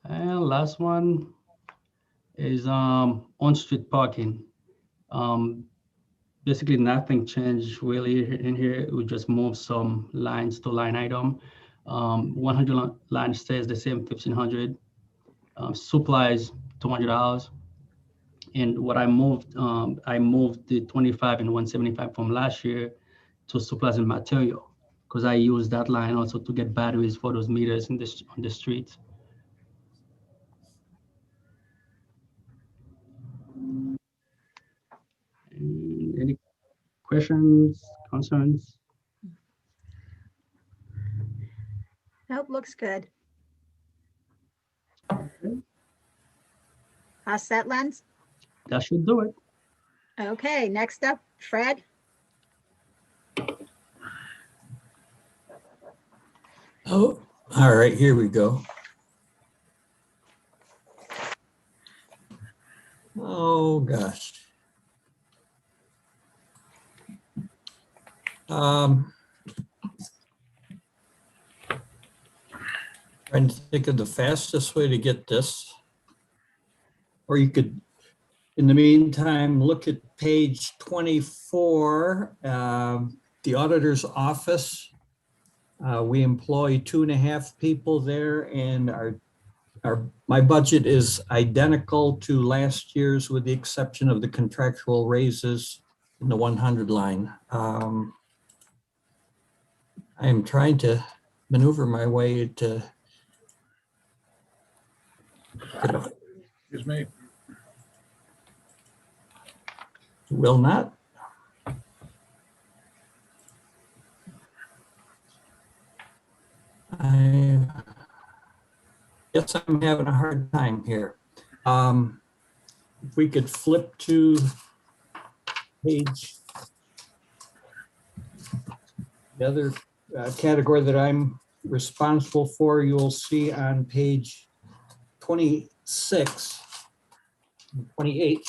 And last one is on-street parking. Basically nothing changed really in here. We just moved some lines to line item. 100 line stays the same, 1,500. Supplies, $200. And what I moved the 25 and 175 from last year to supplies and material, because I used that line also to get batteries for those meters on the street. Any questions, concerns? Nope, looks good. Okay. Set lens. That should do it. Okay, next up, Fred. Oh, all right, here we go. Oh, gosh. Trying to think of the fastest way to get this. Or you could, in the meantime, look at page 24, the auditor's office. We employ 2.5 people there, and my budget is identical to last year's with the exception of the contractual raises in the 100 line. I am trying to maneuver my way to. Excuse me. Will not. I guess I'm having a hard time here. If we could flip to page, the other category that I'm responsible for, you'll see on page 28,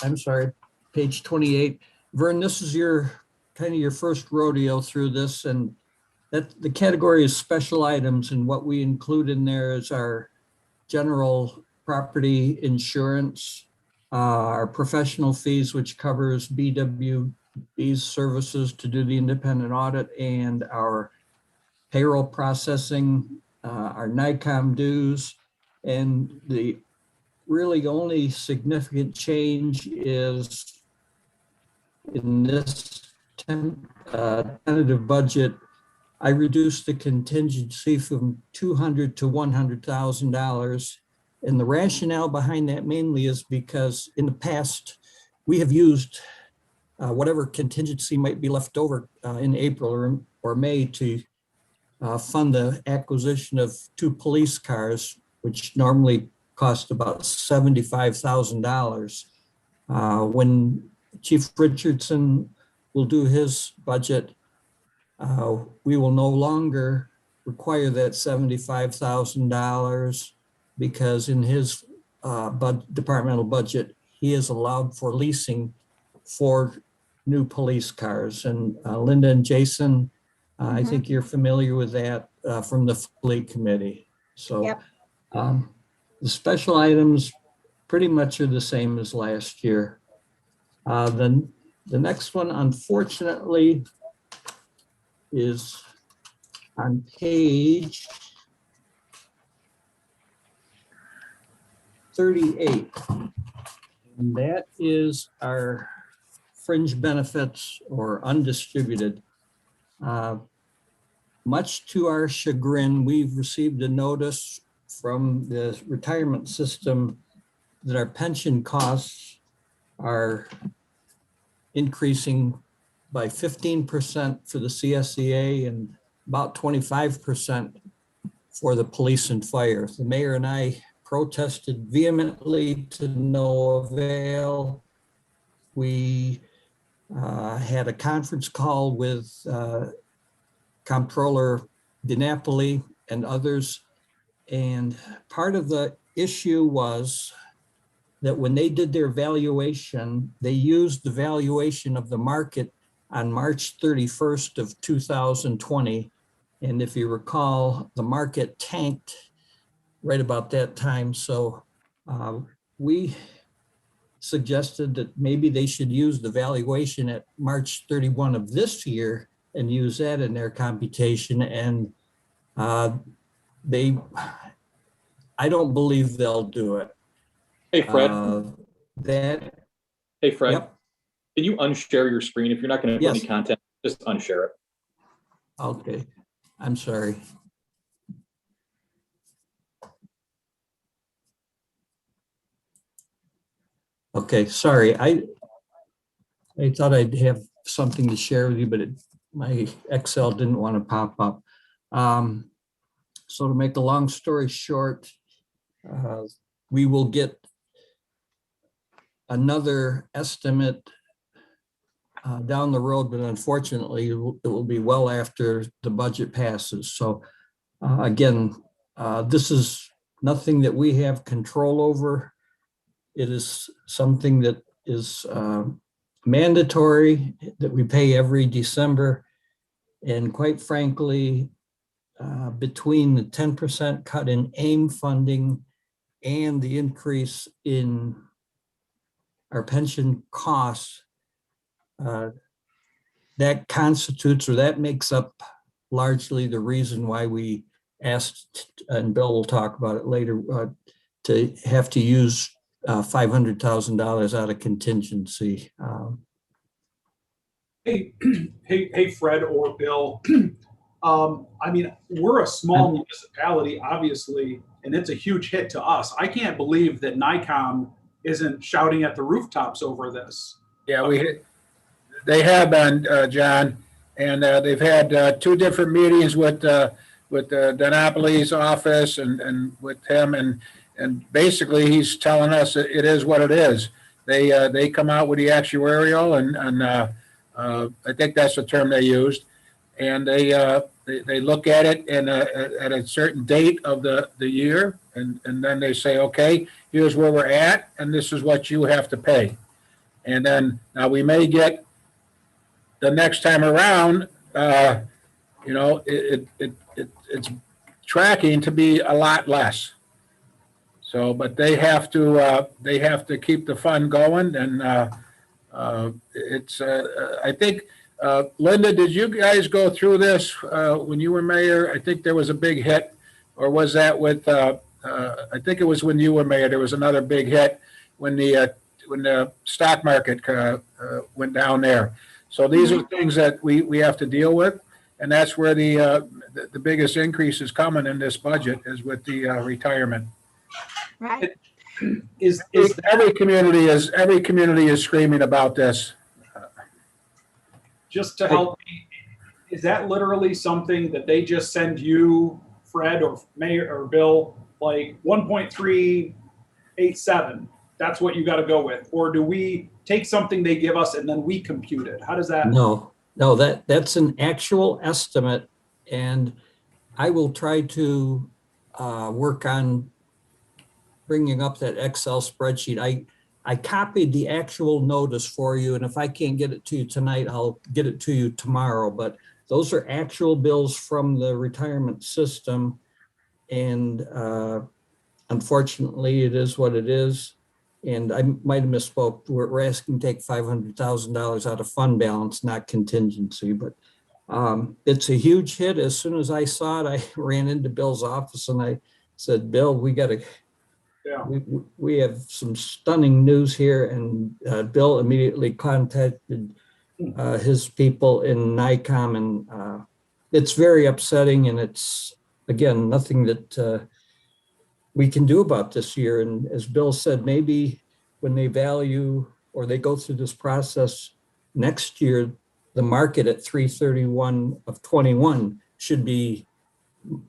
I'm sorry, page 28. Vern, this is your kind of your first rodeo through this, and that the category is special items, and what we include in there is our general property insurance, our professional fees, which covers BWB's services to do the independent audit, and our payroll processing, our NICOM dues, and the really only significant change is in this tentative budget. I reduced the contingency from $200,000 to $100,000, And the rationale behind that mainly is because in the past, we have used whatever contingency might be left over in April or May to fund the acquisition of 2 police cars, which normally cost about $75,000. When Chief Richardson will do his budget, we will no longer require that $75,000 because in his departmental budget, he is allowed for leasing 4 new police cars. And Linda and Jason, I think you're familiar with that from the fleet committee. So Yep. The special items pretty much are the same as last year. Then the next one, unfortunately, is on page 38. And that is our fringe benefits or undistributed. Much to our chagrin, we've received a notice from the retirement system that our pension costs are increasing by 15% for the CSEA and about 25% for the police and fire. The mayor and I protested vehemently to no avail. We had a conference call with Comptroller DiNapoli and others. And part of the issue was that when they did their valuation, they used the valuation of the market on March 31st of 2020. And if you recall, the market tanked right about that time. So we suggested that maybe they should use the valuation at March 31 of this year and use that in their computation. And I don't believe they'll do it. Hey, Fred. Hey, Fred. Yep. Can you unshare your screen? If you're not going to put Yes. any content, just unshare it. Okay, I'm sorry. Okay, sorry. I thought I'd have something to share with you, but my Excel didn't want to pop up. So to make a long story short, we will get another estimate down the road, but unfortunately, it will be well after the budget passes. So again, this is nothing that we have control over. It is something that is mandatory that we pay every December. And quite frankly, between the 10% cut in AIM funding and the increase in our pension costs, that constitutes or that makes up largely the reason why we asked, and Bill will talk about it later, to have to use $500,000 out of contingency. Hey, Fred or Bill. I mean, we're a small municipality, obviously, and it's a huge hit to us. I can't believe that NICOM isn't shouting at the rooftops over this. Yeah, they have been, John, and they've had 2 different meetings with DiNapoli's office and with him, and basically he's telling us that it is what it is. They come out with the actuarial, and I think that's the term they used, and they look at it at a certain date of the year, and then they say, okay, here's where we're at, and this is what you have to pay. And then now we may get the next time around, it's tracking to be a lot less. So, but they have to keep the fund going, and I think, Linda, did you guys go through this when you were mayor? I think there was a big hit, or was that with? I think it was when you were mayor. There was another big hit when the stock market went down there. So these are things that we have to deal with, and that's where the biggest increase is coming in this budget is with the retirement. Right. Is Every community is screaming about this. just to help me, is that literally something that they just send you, Fred or Mayor or Bill, like 1.387? That's what you got to go with, or do we take something they give us and then we compute it? How does that? No, that's an actual estimate, and I will try to work on bringing up that Excel spreadsheet. I copied the actual notice for you, and if I can't get it to you tonight, I'll get it to you tomorrow. But those are actual bills from the retirement system, and unfortunately, it is what it is. And I might have misspoke. We're asking to take $500,000 out of fund balance, not contingency. But it's a huge hit. As soon as I saw it, I ran into Bill's office and I said, "Bill, we got to." Yeah. We have some stunning news here, and Bill immediately contacted his people in NICOM, and it's very upsetting. And it's, again, nothing that we can do about this year. And as Bill said, maybe when they value or they go through this process next year, the market at 3/31 of 21 should be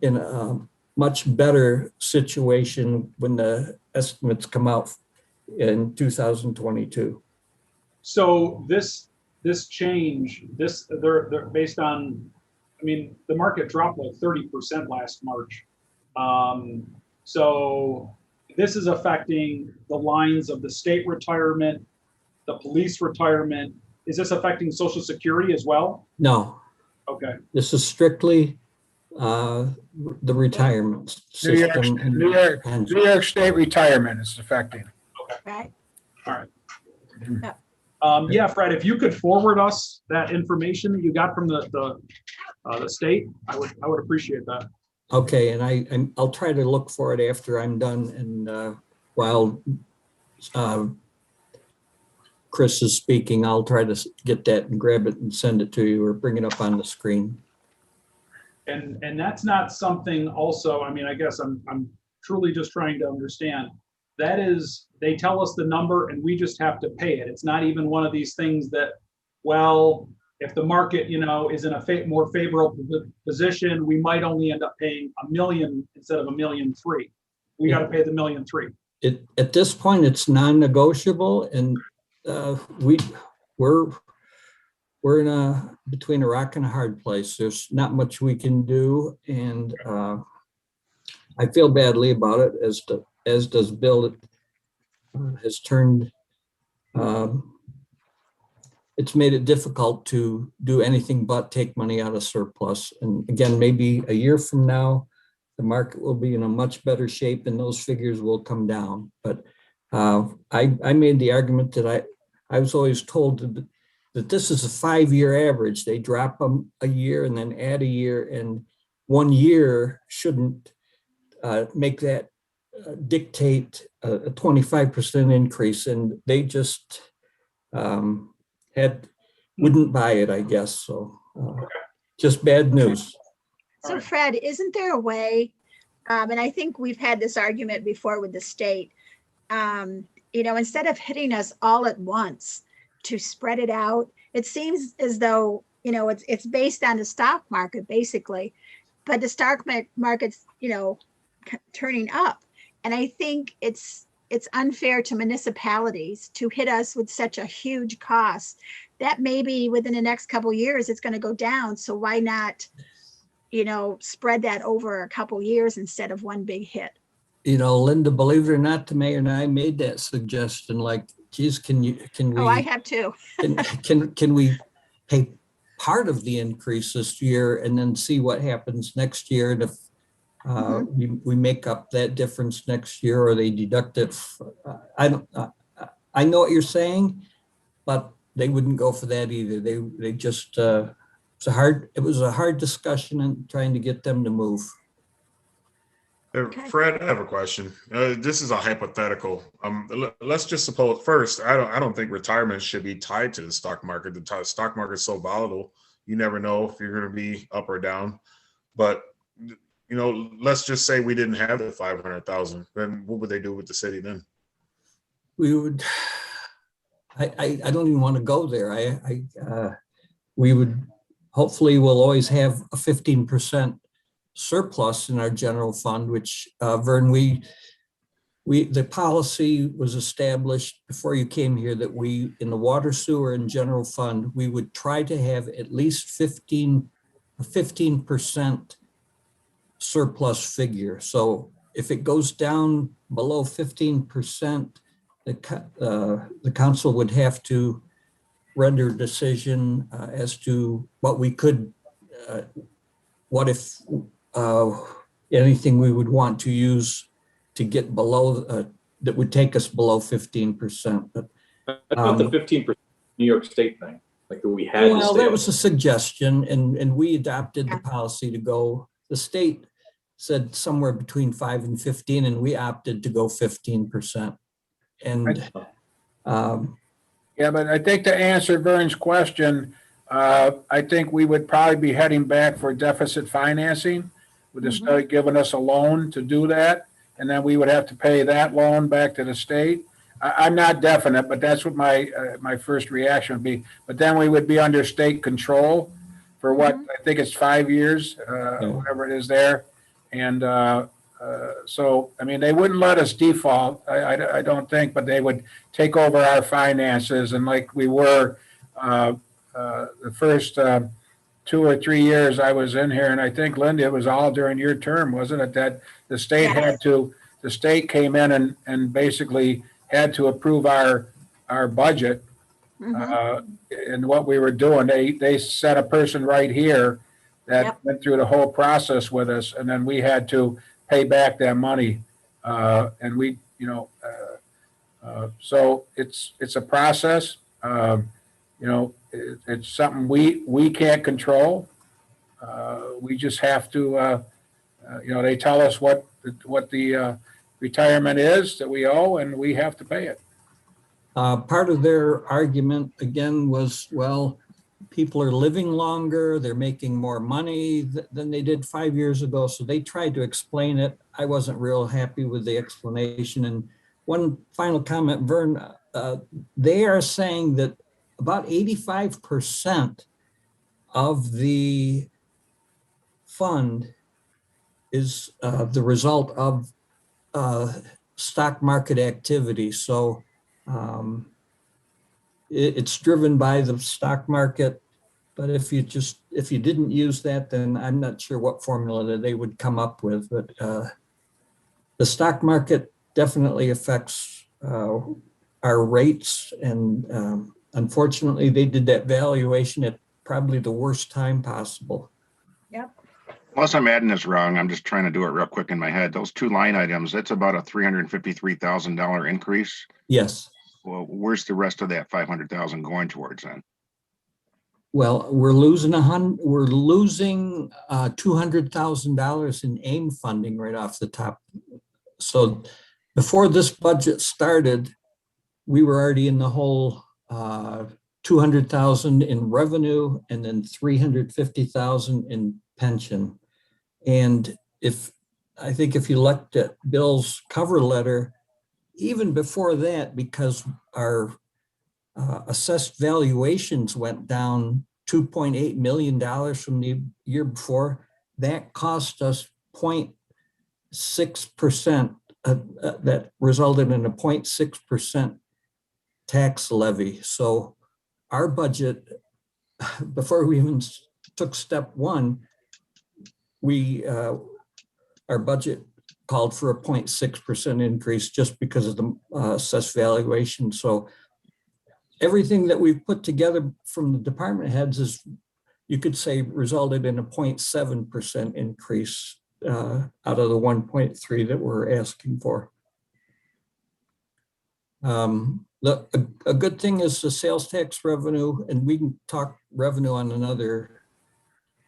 in a much better situation when the estimates come out in 2022. So this change, they're based on, I mean, the market dropped like 30% last March. So this is affecting the lines of the state retirement, the police retirement. Is this affecting Social Security as well? No. Okay. This is strictly the retirement system. New York State retirement is affecting. Okay. Right. All right. Yeah, Fred, if you could forward us that information that you got from the state, I would appreciate that. Okay, and I'll try to look for it after I'm done, and while Chris is speaking, I'll try to get that and grab it and send it to you or bring it up on the screen. And that's not something also, I mean, I guess I'm truly just trying to understand. That is, they tell us the number and we just have to pay it. It's not even one of these things that, well, if the market, is in a more favorable position, we might only end up paying $1 million instead of $1.3 million. We got to pay the $1.3 million. At this point, it's non-negotiable, and we're in between a rock and a hard place. There's not much we can do, and I feel badly about it, as does Bill. It has turned. It's made it difficult to do anything but take money out of surplus. And again, maybe a year from now, the market will be in a much better shape and those figures will come down. But I made the argument that I was always told that this is a 5-year average. They drop them a year and then add a year, and 1 year shouldn't make that dictate a 25% increase. And they just wouldn't buy it, I guess. So just bad news. So Fred, isn't there a way, and I think we've had this argument before with the state, instead of hitting us all at once, to spread it out? It seems as though, it's based on the stock market basically, but the stock market's, turning up. And I think it's unfair to municipalities to hit us with such a huge cost that maybe within the next couple of years, it's going to go down. So why not, spread that over a couple of years instead of one big hit? Linda, believe it or not, the mayor and I made that suggestion, like, geez, can we? Oh, I have too. can we pay part of the increase this year and then see what happens next year? And if we make up that difference next year, or they deduct it. I know what you're saying, but they wouldn't go for that either. They just, it was a hard discussion and trying to get them to move. Fred, I have a question. This is a hypothetical. Let's just suppose first, I don't think retirement should be tied to the stock market. The stock market is so volatile. You never know if you're going to be up or down. But you know, let's just say we didn't have the 500,000, then what would they do with the city then? We would, I don't even want to go there. We would, hopefully we'll always have a 15% surplus in our general fund, which Vern, the policy was established before you came here that we, in the water, sewer, and general fund, we would try to have at least 15% surplus figure. So if it goes down below 15%, the council would have to render a decision as to what we could, what if anything we would want to use to get below, that would take us below 15%. But I thought the 15% New York State thing, like that we had to well, stay. that was a suggestion, and we adopted the policy to go. The state said somewhere between 5 and 15, and we opted to go 15%. And Yeah, but I think to answer Vern's question, I think we would probably be heading back for deficit financing with the state giving us a loan to do that. And then we would have to pay that loan back to the state. I'm not definite, but that's what my first reaction would be. But then we would be under state control for what, I think it's 5 years, whatever it is there. And so, I mean, they wouldn't let us default, I don't think, but they would take over our finances. And like we were the first 2 or 3 years I was in here, and I think, Linda, it was all during your term, wasn't it, that the state the state came in and basically had to approve our budget and what we were doing. They set a person right here that went through the whole process with us, and then we had to pay back that money. And we, you know, so it's a process. You know, it's something we can't control. We just have to, you know, they tell us what the retirement is that we owe, and we have to pay it. Part of their argument again was, well, people are living longer, they're making more money than they did 5 years ago. So they tried to explain it. I wasn't real happy with the explanation. And one final comment, Vern, they are saying that about 85% of the fund is the result of stock market activity. So it's driven by the stock market. But if you didn't use that, then I'm not sure what formula that they would come up with. But the stock market definitely affects our rates. And unfortunately, they did that valuation at probably the worst time possible. Yep. Unless I'm adding this wrong, I'm just trying to do it real quick in my head. Those two line items, that's about a $353,000 increase. Yes. Well, where's the rest of that 500,000 going towards then? Well, we're losing $200,000 in AIM funding right off the top. So before this budget started, we were already in the hole, 200,000 in revenue and then 350,000 in pension. And I think if you looked at Bill's cover letter, even before that, because our assessed valuations went down $2.8 million from the year before, that cost us 0.6%, that resulted in a 0.6% tax levy. So our budget, before we even took step one, our budget called for a 0.6% increase just because of the assessed valuation. So everything that we've put together from the department heads is, you could say, resulted in a 0.7% increase out of the 1.3 that we're asking for. A good thing is the sales tax revenue, and we can talk revenue on another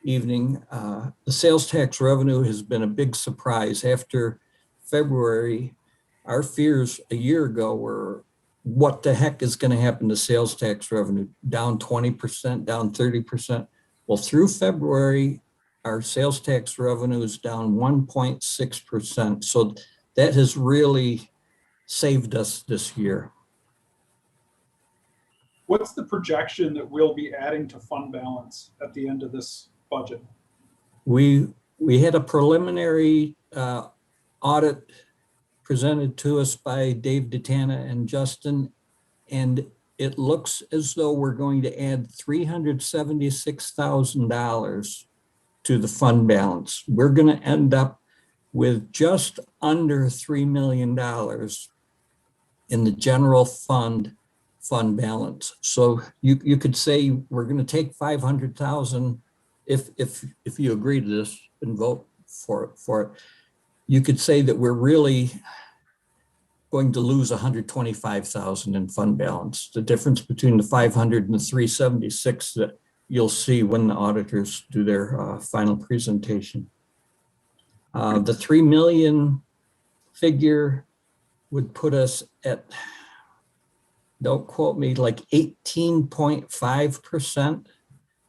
evening. The sales tax revenue has been a big surprise. After February, our fears a year ago were, what the heck is going to happen to sales tax revenue? Down 20%, down 30%. Well, through February, our sales tax revenue is down 1.6%. So that has really saved us this year. What's the projection that we'll be adding to fund balance at the end of this budget? We had a preliminary audit presented to us by Dave DeTana and Justin, and it looks as though we're going to add $376,000 to the fund balance. We're going to end up with just under $3 million in the general fund balance. So you could say we're going to take 500,000 if you agree to this and vote for it. You could say that we're really going to lose 125,000 in fund balance. The difference between the 500 and the 376 that you'll see when the auditors do their final presentation. The 3 million figure would put us at, don't quote me, like 18.5%.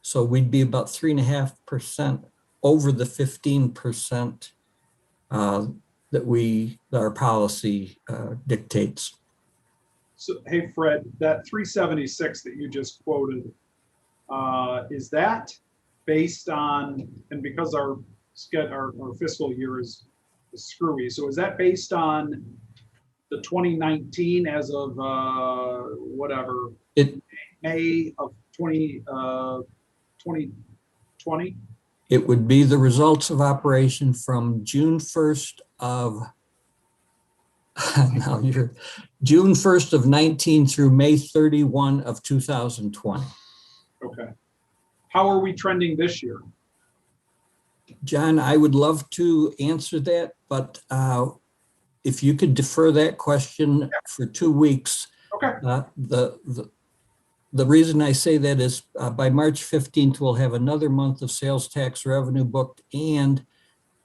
So we'd be about 3.5% over the 15% that our policy dictates. So, hey, Fred, that 376 that you just quoted, is that based on, and because our fiscal year is screwy, so is that based on the 2019 as of whatever, May of 2020? It would be the results of operation from June 1st of June 1st of 19 through May 31 of 2020. Okay. How are we trending this year? John, I would love to answer that, but if you could defer that question for 2 weeks. Okay. The reason I say that is by March 15th, we'll have another month of sales tax revenue booked, and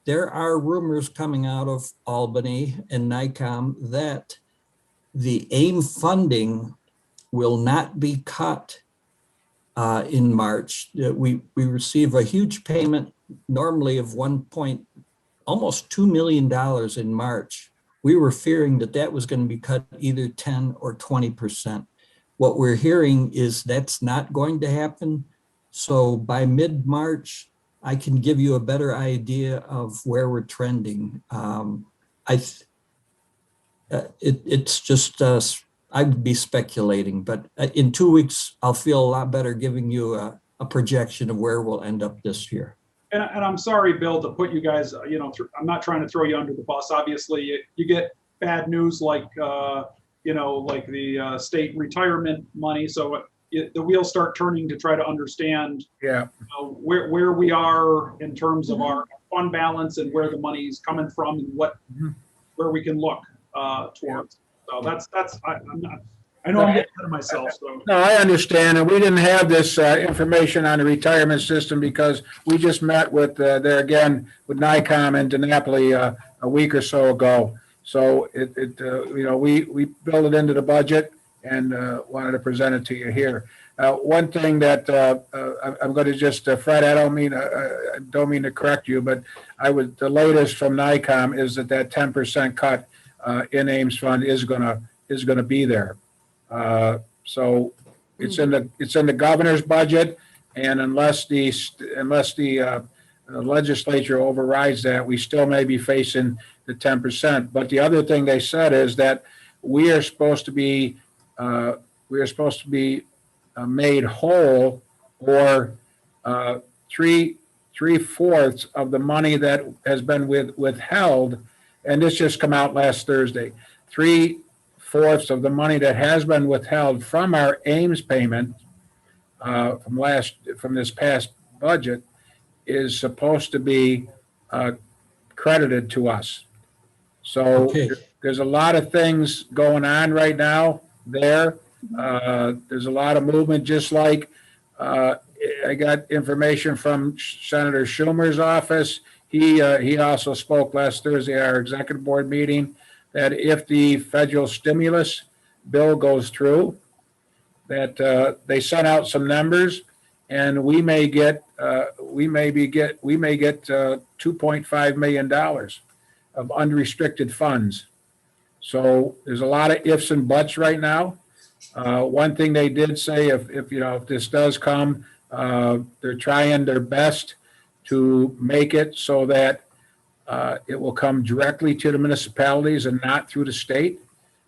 there are rumors coming out of Albany and NICOM that the AIM funding will not be cut in March. We receive a huge payment normally of almost $2 million in March. We were fearing that was going to be cut either 10 or 20%. What we're hearing is that's not going to happen. So by mid-March, I can give you a better idea of where we're trending. It's just, I'd be speculating, but in 2 weeks, I'll feel a lot better giving you a projection of where we'll end up this year. And I'm sorry, Bill, to put you guys, I'm not trying to throw you under the bus. Obviously, you get bad news like, like the state retirement money. So the wheels start turning to try to understand where we are in terms of our fund balance and where the money's coming from and where we can look towards. So I know I'm getting ahead of myself. So. No, I understand. And we didn't have this information on the retirement system because we just met with with NICOM in Napoli a week or so ago. So we built it into the budget and wanted to present it to you here. One thing that I'm going to just, Fred, I don't mean to correct you, but the latest from NICOM is that 10% cut in Ames fund is going to be there. So it's in the governor's budget, and unless the legislature overrides that, we still may be facing the 10%. But the other thing they said is that we are supposed to be made whole, or 3/4 of the money that has been withheld, and this just come out last Thursday. 3/4 of the money that has been withheld from our Ames payment from this past budget is supposed to be credited to us. So there's a lot of things going on right now there. There's a lot of movement, just like I got information from Senator Schumer's office. He also spoke last Thursday at our executive board meeting that if the federal stimulus bill goes through, that they sent out some numbers, and we may get 2.5 million dollars of unrestricted funds. So there's a lot of ifs and buts right now. One thing they did say, if this does come, they're trying their best to make it so that it will come directly to the municipalities and not through the state.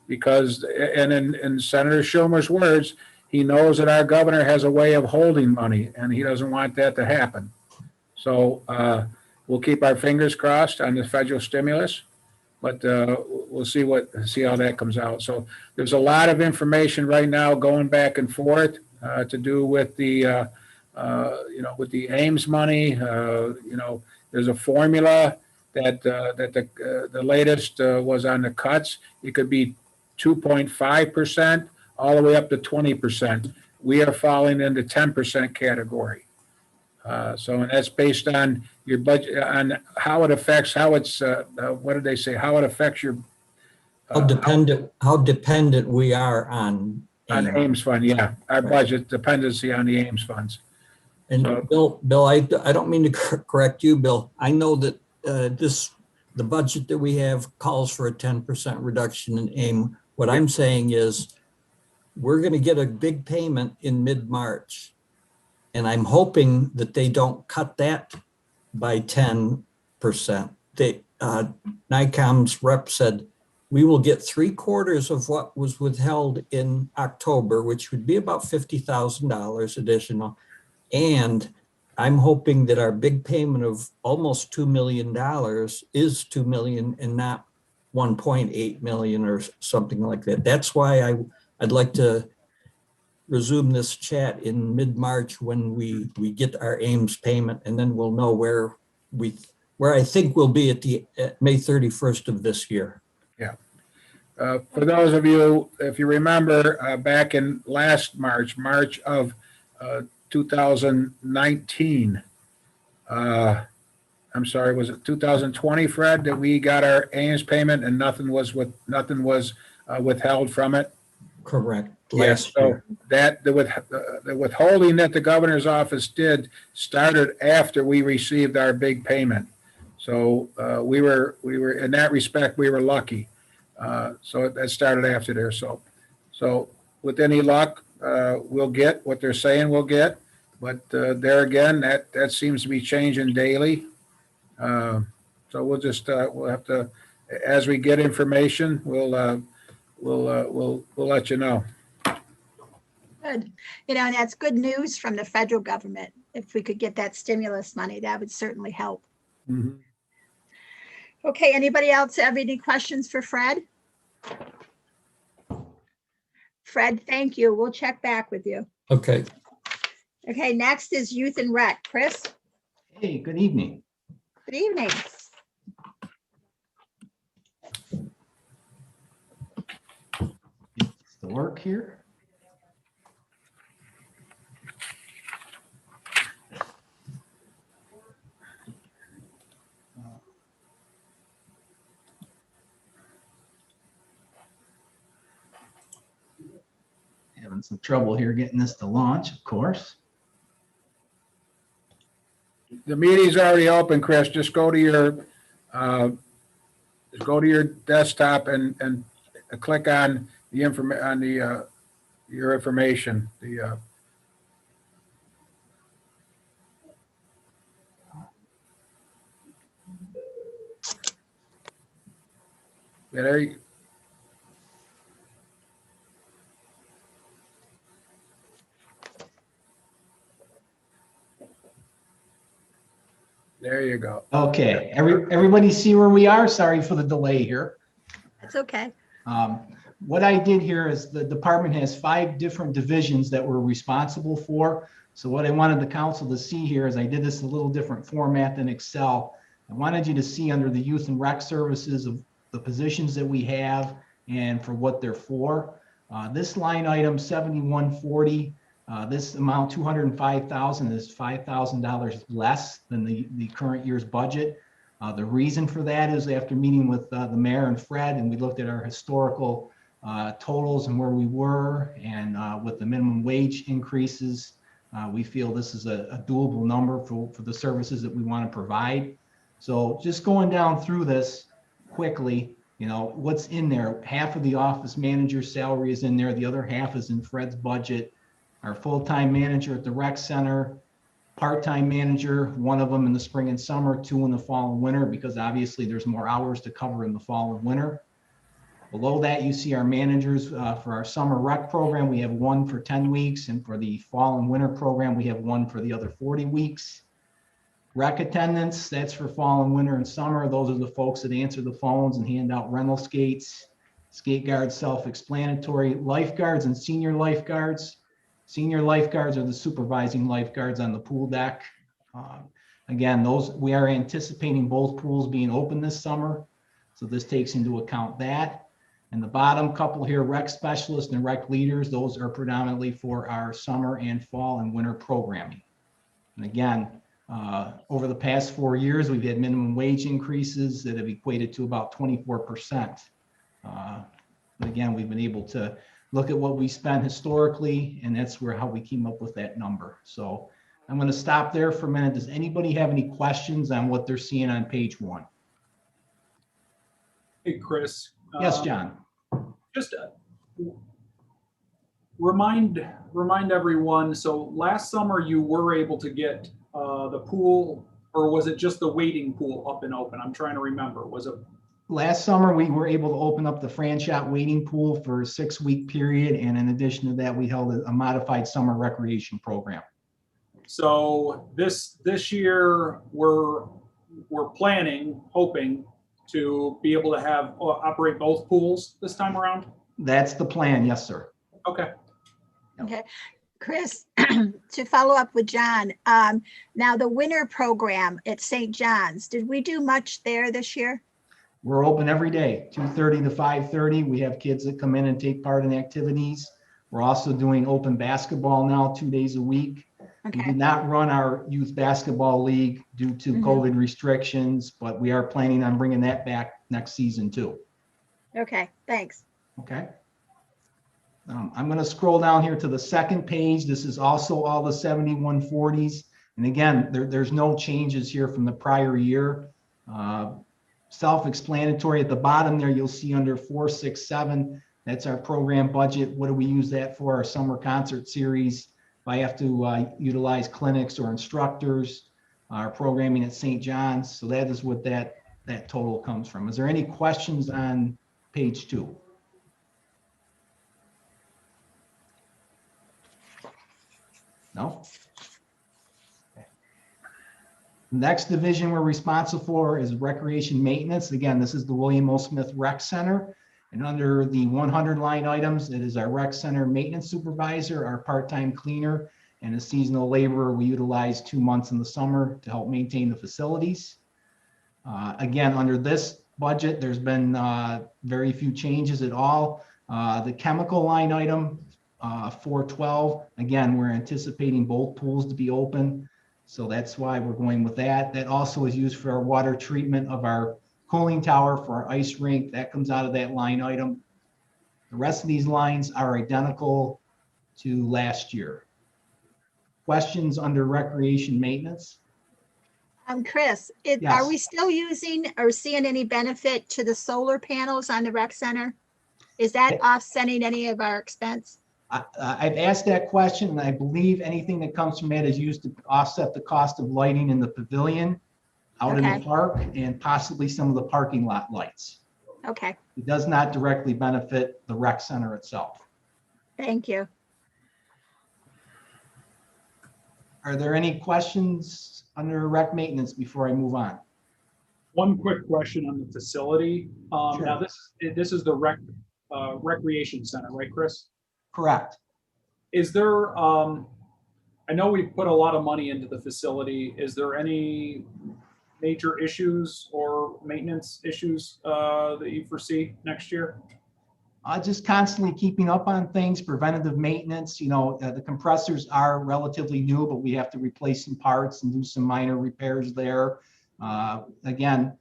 Because, and in Senator Schumer's words, he knows that our governor has a way of holding money, and he doesn't want that to happen. So we'll keep our fingers crossed on the federal stimulus, but we'll see how that comes out. So there's a lot of information right now going back and forth to do with the with the Ames money. There's a formula that the latest was on the cuts. It could be 2.5% all the way up to 20%. We are falling in the 10% category. And that's based on your budget, on how it affects, what did they say? How it affects your. How dependent we are on. Ames fund, yeah. Our budget dependency on the Ames funds. And Bill, I don't mean to correct you, Bill. I know that the budget that we have calls for a 10% reduction in AIM. What I'm saying is we're going to get a big payment in mid-March. And I'm hoping that they don't cut that by 10%. NICOM's rep said, we will get 3/4 of what was withheld in October, which would be about $50,000 additional. And I'm hoping that our big payment of almost $2 million is $2 million and not 1.8 million or something like that. That's why I'd like to resume this chat in mid-March when we get our Ames payment, and then we'll know where I think we'll be at May 31st of this year. Yeah. For those of you, if you remember, back in last March of 2019, I'm sorry, was it 2020, Fred, that we got our Ames payment and nothing was withheld from it? Correct. Yes. So that the withholding that the governor's office did started after we received our big payment. So we were in that respect, we were lucky. So that started after there. So with any luck, we'll get what they're saying we'll get. But there again, that seems to be changing daily. So we'll just we'll have to, as we get information, we'll let you know. Good. And that's good news from the federal government. If we could get that stimulus money, that would certainly help. Mm-hmm. Okay, anybody else have any questions for Fred? Fred, thank you. We'll check back with you. Okay. Okay, next is Youth and Rec. Chris? Hey, good evening. Good evening. It's the work here. Having some trouble here getting this to launch, of course. The meeting's already open, Chris. Just go to your desktop and click on the your information. Yeah, there you. There you go. Okay, everybody see where we are? Sorry for the delay here. That's okay. What I did here is the department has 5 different divisions that we're responsible for. So what I wanted the council to see here is I did this in a little different format than Excel. I wanted you to see under the youth and rec services of the positions that we have and for what they're for. This line item 7140, this amount 205,000 is $5,000 less than the current year's budget. The reason for that is after meeting with the mayor and Fred, and we looked at our historical totals and where we were, and with the minimum wage increases We feel this is a doable number for the services that we want to provide. So just going down through this quickly, you know, what's in there? Half of the office manager's salary is in there. The other half is in Fred's budget. Our full-time manager at the rec center, part-time manager, one of them in the spring and summer, 2 in the fall and winter, because obviously there's more hours to cover in the fall and winter. Below that, you see our managers for our summer rec program. We have 1 for 10 weeks, and for the fall and winter program, we have 1 for the other 40 weeks. Rec attendants, that's for fall and winter and summer. Those are the folks that answer the phones and hand out rental skates. Skate guards, self-explanatory. Lifeguards and senior lifeguards. Senior lifeguards are the supervising lifeguards on the pool deck. Again, we are anticipating both pools being open this summer, so this takes into account that. And the bottom couple here, rec specialists and rec leaders, those are predominantly for our summer and fall and winter programming. And again, over the past 4 years, we've had minimum wage increases that have equated to about 24%. But again, we've been able to look at what we spent historically, and that's how we came up with that number. So I'm going to stop there for a minute. Does anybody have any questions on what they're seeing on page 1? Hey, Chris. Yes, John. Just remind everyone, so last summer you were able to get the pool, or was it just the waiting pool up and open? I'm trying to remember. Was it? Last summer, we were able to open up the Franchot waiting pool for a 6-week period. And in addition to that, we held a modified summer recreation program. So this year, we're hoping to be able to have operate both pools this time around? That's the plan. Yes, sir. Okay. Okay. Chris, to follow up with John, now the winter program at St. John's, did we do much there this year? We're open every day, 2:30 to 5:30. We have kids that come in and take part in activities. We're also doing open basketball now 2 days a week. Okay. We did not run our youth basketball league due to COVID restrictions, but we are planning on bringing that back next season too. Okay, thanks. Okay. I'm going to scroll down here to the second page. This is also all the 7140s. And again, there's no changes here from the prior year. Self-explanatory at the bottom there, you'll see under 467, that's our program budget. What do we use that for? Our summer concert series. If I have to utilize clinics or instructors, our programming at St. John's. So that is what that total comes from. Is there any questions on page 2? No? Okay. Next division we're responsible for is recreation maintenance. Again, this is the William O. Smith Rec Center. And under the 100 line items, it is our rec center maintenance supervisor, our part-time cleaner, and a seasonal laborer. We utilize 2 months in the summer to help maintain the facilities. Again, under this budget, there's been very few changes at all. The chemical line item, 412, again, we're anticipating both pools to be open. So that's why we're going with that. That also is used for our water treatment of our cooling tower for our ice rink. That comes out of that line item. The rest of these lines are identical to last year. Questions under recreation maintenance? Chris, Yes. are we still using or seeing any benefit to the solar panels on the rec center? Is that offsetting any of our expense? I've asked that question, and I believe anything that comes from that is used to offset the cost of lighting in the pavilion out in the park and possibly some of the parking lot lights. Okay, It does not directly benefit the rec center itself. thank you. Are there any questions under rec maintenance before I move on? One quick question on the facility. Sure. Now this is the recreation center, right, Chris? Correct. Is there, I know we put a lot of money into the facility. Is there any major issues or maintenance issues that you foresee next year? Just constantly keeping up on things, preventative maintenance. You know, the compressors are relatively new, but we have to replace some parts and do some minor repairs there. Again,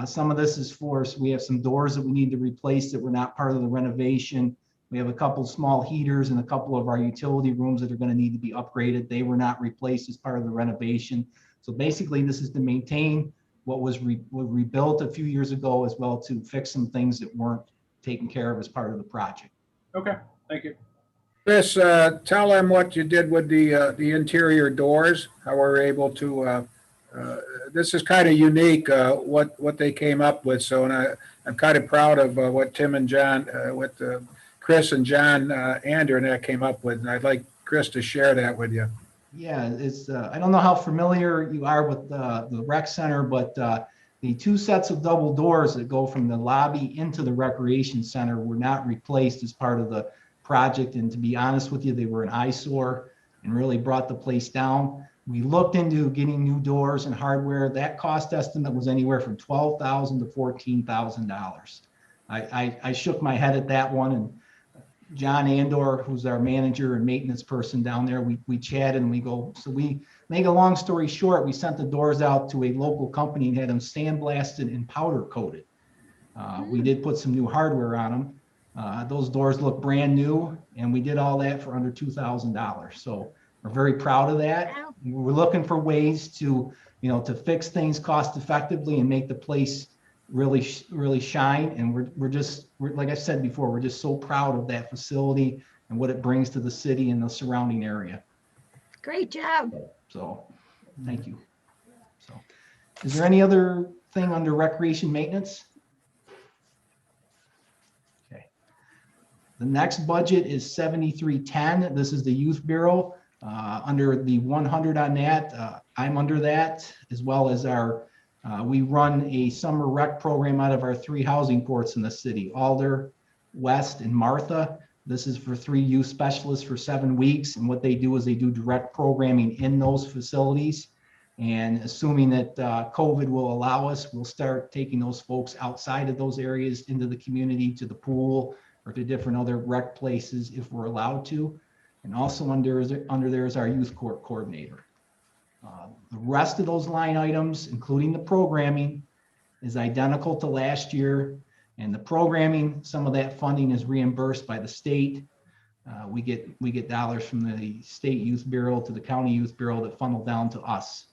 some of this is for us. We have some doors that we need to replace that were not part of the renovation. We have a couple small heaters and a couple of our utility rooms that are going to need to be upgraded. They were not replaced as part of the renovation. So basically, this is to maintain what was rebuilt a few years ago, as well to fix some things that weren't taken care of as part of the project. Okay, thank you. Chris, tell them what you did with the interior doors, how we're able to, this is kind of unique, what they came up with. So, and I'm kind of proud of what Tim and John, what Chris and John Andernet came up with. And I'd like Chris to share that with you. Yeah, it's, I don't know how familiar you are with the rec center, but the two sets of double doors that go from the lobby into the recreation center were not replaced as part of the project. And to be honest with you, they were an eyesore and really brought the place down. We looked into getting new doors and hardware. That cost estimate was anywhere from $12,000 to $14,000. I shook my head at that one, and John Andor, who's our manager and maintenance person down there, we chatted and we go, so we make a long story short, we sent the doors out to a local company and had them sandblasted and powder coated. We did put some new hardware on them. Those doors look brand new, and we did all that for under $2,000. So we're very proud of that. We're looking for ways to, to fix things cost effectively and make the place really shine. And we're like I said before, we're just so proud of that facility and what it brings to the city and the surrounding area. Great job. So, thank you. So, is there any other thing under recreation maintenance? Okay. The next budget is 7310. This is the Youth Bureau. Under the 100 on that, I'm under that, as well as our, we run a summer rec program out of our 3 housing courts in the city, Alder, West, and Martha. This is for 3 youth specialists for 7 weeks. And what they do is they do direct programming in those facilities. And assuming that COVID will allow us, we'll start taking those folks outside of those areas into the community, to the pool, or to different other rec places if we're allowed to. And also under there is our youth court coordinator. The rest of those line items, including the programming, is identical to last year. And the programming, some of that funding is reimbursed by the state. We get dollars from the State Youth Bureau to the County Youth Bureau that funnel down to us.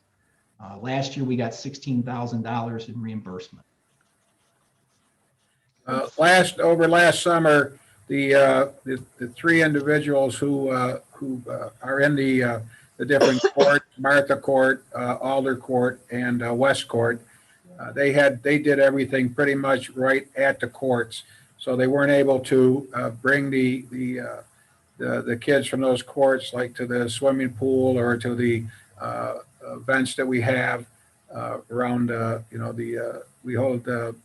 Last year, we got $16,000 in reimbursement. Last summer, the 3 individuals who are in the different court, Martha Court, Alder Court, and West Court, they did everything pretty much right at the courts. So they weren't able to bring the kids from those courts, like to the swimming pool or to the events that we have around. We hold the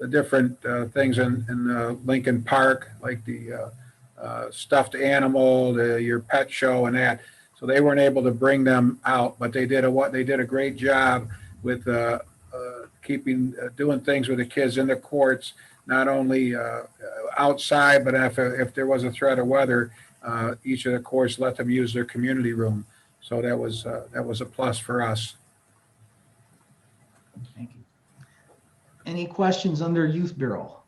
different things in Lincoln Park, like the stuffed animal, your pet show, and that. So they weren't able to bring them out, but they did a great job with doing things with the kids in the courts, not only outside, but if there was a threat of weather, each of the courts let them use their community room. So that was a plus for us. Thank you. Any questions under Youth Bureau?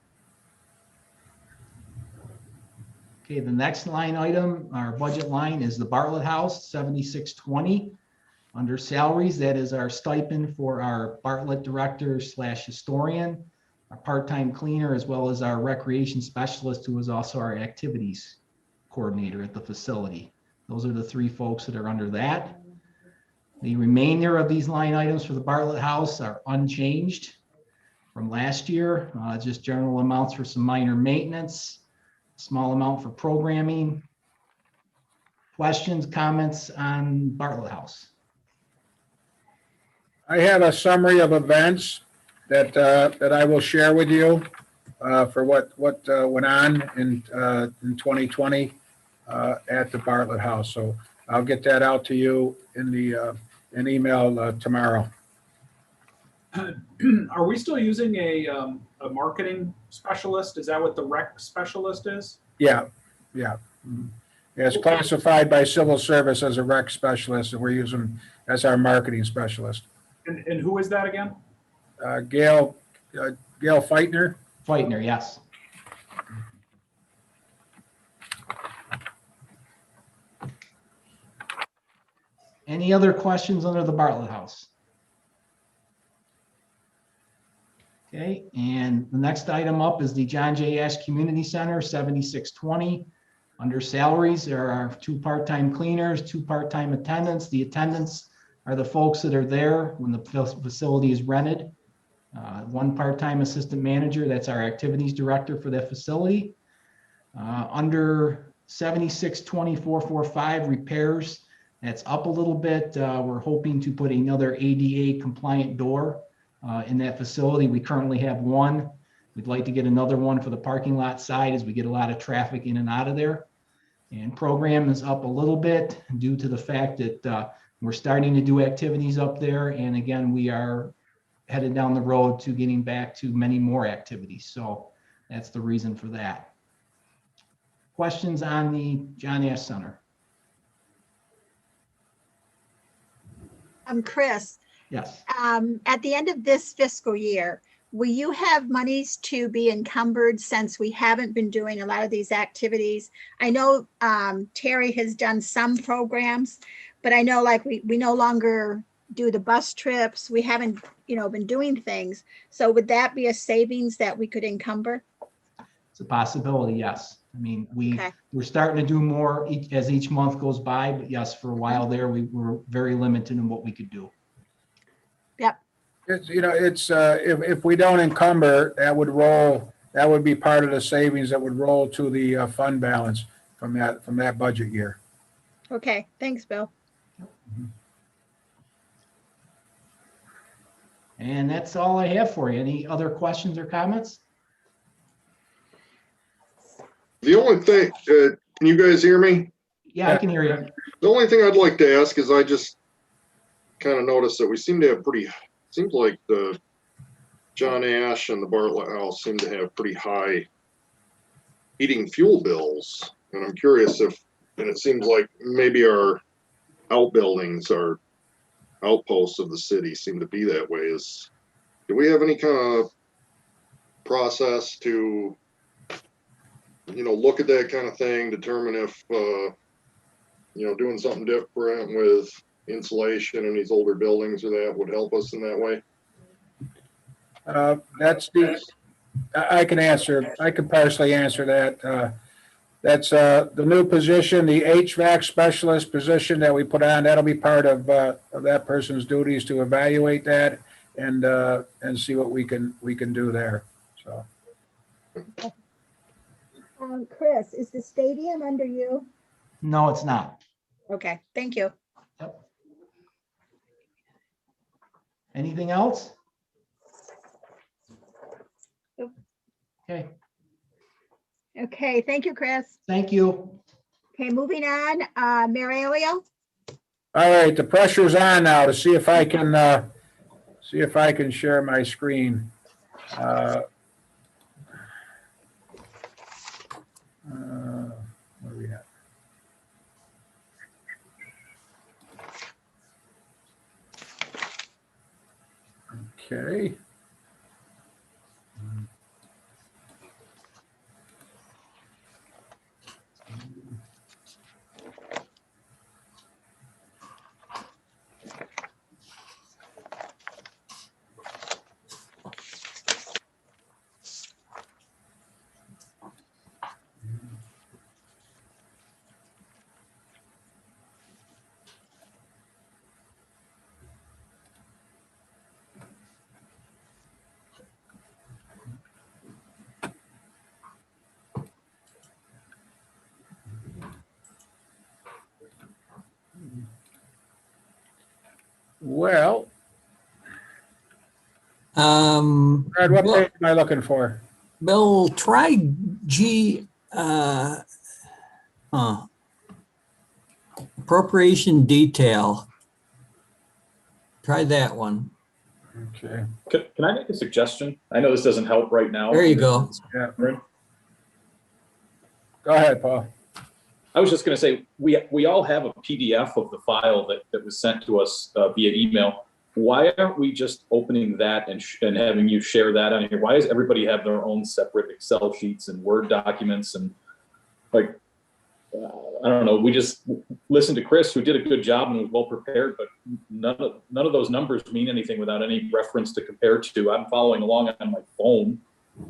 Okay, the next line item, our budget line, is the Bartlett House, 7620. Under salaries, that is our stipend for our Bartlett director / historian, our part-time cleaner, as well as our recreation specialist, who is also our activities coordinator at the facility. Those are the 3 folks that are under that. The remainder of these line items for the Bartlett House are unchanged from last year, just general amounts for some minor maintenance, small amount for programming. Questions, comments on Bartlett House? I have a summary of events that I will share with you for what went on in 2020 at the Bartlett House. So I'll get that out to you in an email tomorrow. Are we still using a marketing specialist? Is that what the rec specialist is? Yeah. Mm-hmm. Yeah, it's classified by civil service as a rec specialist, and we're using as our marketing specialist. And who is that again? Gail Feitner. Feitner, yes. Any other questions under the Bartlett House? Okay, and the next item up is the John J. Ash Community Center, 7620. Under salaries, there are 2 part-time cleaners, 2 part-time attendants. The attendants are the folks that are there when the facility is rented. 1 part-time assistant manager, that's our activities director for that facility. Under 762445 repairs, that's up a little bit. We're hoping to put another ADA compliant door in that facility. We currently have 1. We'd like to get another one for the parking lot side as we get a lot of traffic in and out of there. And program is up a little bit due to the fact that we're starting to do activities up there. And again, we are headed down the road to getting back to many more activities. So that's the reason for that. Questions on the John Ash Center? Chris, Yes. at the end of this fiscal year, will you have monies to be encumbered since we haven't been doing a lot of these activities? I know Terry has done some programs, but I know like we no longer do the bus trips. We haven't, been doing things. So would that be a savings that we could encumber? It's a possibility, yes. I mean, Okay. we're starting to do more as each month goes by, but yes, for a while there, we were very limited in what we could do. Yep. It's, if we don't encumber, that would be part of the savings that would roll to the fund balance from that budget year. Okay. Thanks, Bill. And that's all I have for you. Any other questions or comments? The only thing, can you guys hear me? Yeah, I can hear you. The only thing I'd like to ask is I just kind of noticed that we seem to have seems like the John Ash and the Bartlett House seem to have pretty high heating fuel bills. And I'm curious and it seems like maybe our outbuildings, our outposts of the city seem to be that way. Do we have any kind of process to look at that kind of thing, determine if, doing something different with insulation in these older buildings or that would help us in that way? I can partially answer that. That's the new position, the HVAC specialist position that we put on. That'll be part of that person's duties to evaluate that and see what we can do there. So. Chris, is the stadium under you? No, it's not. Okay, thank you. Yep. Anything else? Nope. Okay, Okay, thank you, Chris. thank you. Okay, moving on, Mary Elio. All right, the pressure's on now to see if I can share my screen. What do we have? Okay. Well, Brad, what page am I looking for? Bill, try appropriation detail. Try that one. Okay. Can I make a suggestion? I know this doesn't help right now. There you go. Yeah. Go ahead, Paul. I was just going to say, we all have a PDF of the file that was sent to us via email. Why aren't we just opening that and having you share that on here? Why does everybody have their own separate Excel sheets and Word documents? And like, I don't know, we just listened to Chris, who did a good job and was well prepared, but none of those numbers mean anything without any reference to compare to. I'm following along on my phone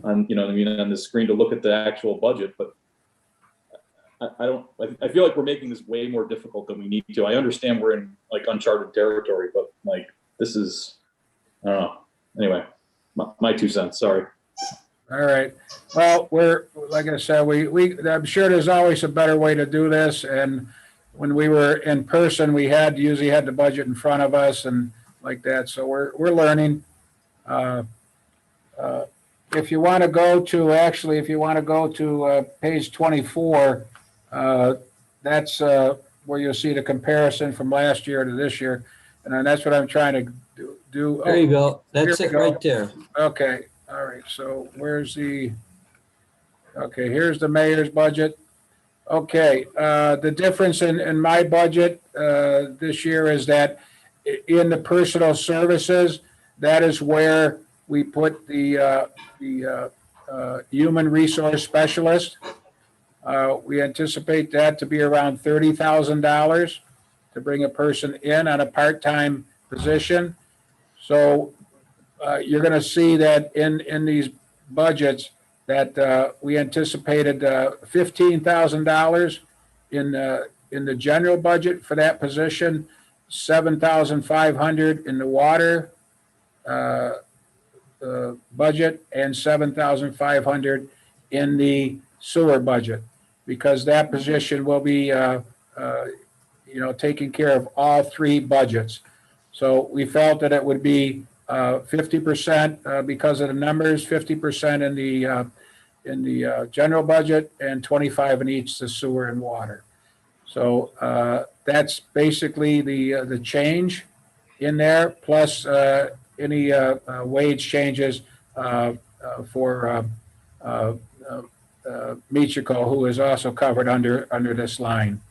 on, you know what I mean, on the screen to look at the actual budget, but I feel like we're making this way more difficult than we need to. I understand we're in like uncharted territory, but like, this is, I don't know. Anyway, my 2 cents, sorry. All right. Well, like I said, I'm sure there's always a better way to do this. And when we were in person, we usually had the budget in front of us and like that. So we're learning. If you want to go to page 24, that's where you'll see the comparison from last year to this year. And then that's what I'm trying to do. There you go. That's Here it we go. right there. Okay. All right. So okay, here's the mayor's budget. Okay. The difference in my budget this year is that in the personal services, that is where we put the human resource specialist. We anticipate that to be around $30,000 to bring a person in on a part-time position. So you're going to see that in these budgets that we anticipated $15,000 in the general budget for that position, $7,500 in the water budget, and $7,500 in the sewer budget, because that position will be taking care of all 3 budgets. So we felt that it would be 50% because of the numbers, 50% in the general budget, and 25 in each the sewer and water. So that's basically the change in there, plus any wage changes for Michiko, who is also covered under this line,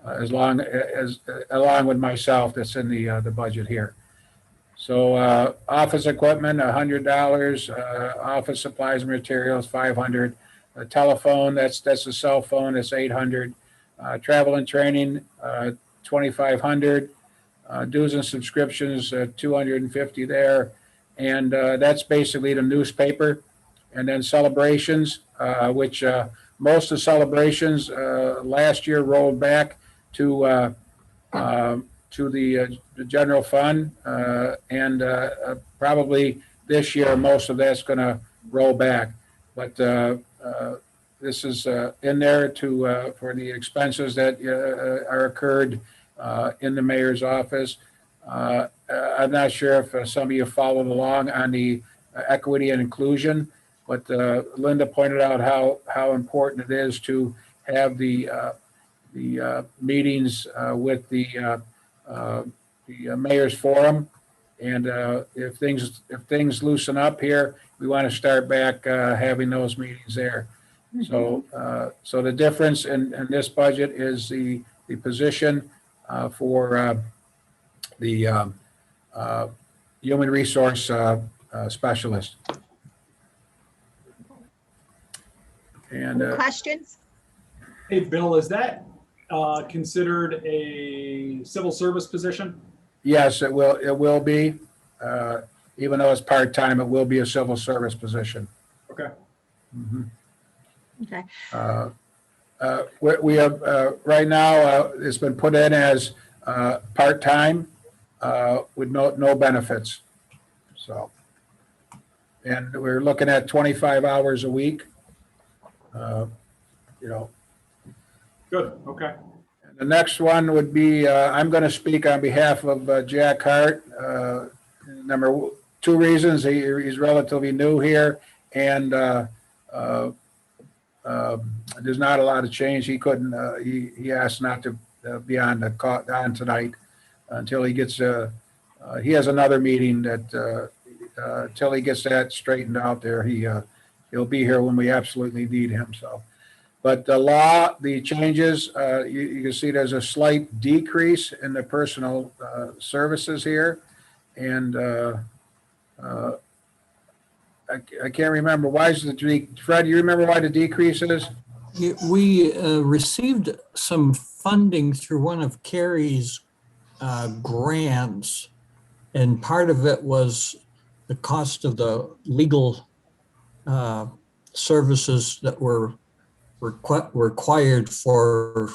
along with myself. That's in the budget here. So office equipment, $100. Office supplies and materials, $500. Telephone, that's a cell phone, that's $800. Travel and training, $2,500. Dues and subscriptions, $250 there. And that's basically the newspaper. And then celebrations, which most of the celebrations last year rolled back to the general fund, and probably this year most of that's going to roll back. But this is in there for the expenses that are occurred in the mayor's office. I'm not sure if some of you followed along on the equity and inclusion, but Linda pointed out how important it is to have the meetings with the mayor's forum, and if things loosen up here, we want to start back having those meetings there. So the difference in this budget is the position for the human resource specialist. And Questions? Hey, Bill, is that considered a civil service position? Yes, it will be. Even though it's part-time, it will be a civil service position. Okay. Mhm. Okay. We have, right now, it's been put in as part-time with no benefits. So, and we're looking at 25 hours a week. Good, okay. The next one would be, I'm going to speak on behalf of Jack Hart. Number 2 reasons, he's relatively new here, and there's not a lot of change. He couldn't, he asked not to be on tonight until he gets, he has another meeting that, until he gets that straightened out there, he'll be here when we absolutely need him, so. But the changes, you can see there's a slight decrease in the personal services here. And I can't remember, why is Fred, you remember why the decrease is? We received some funding through one of Carrie's grants, and part of it was the cost of the legal services that were required for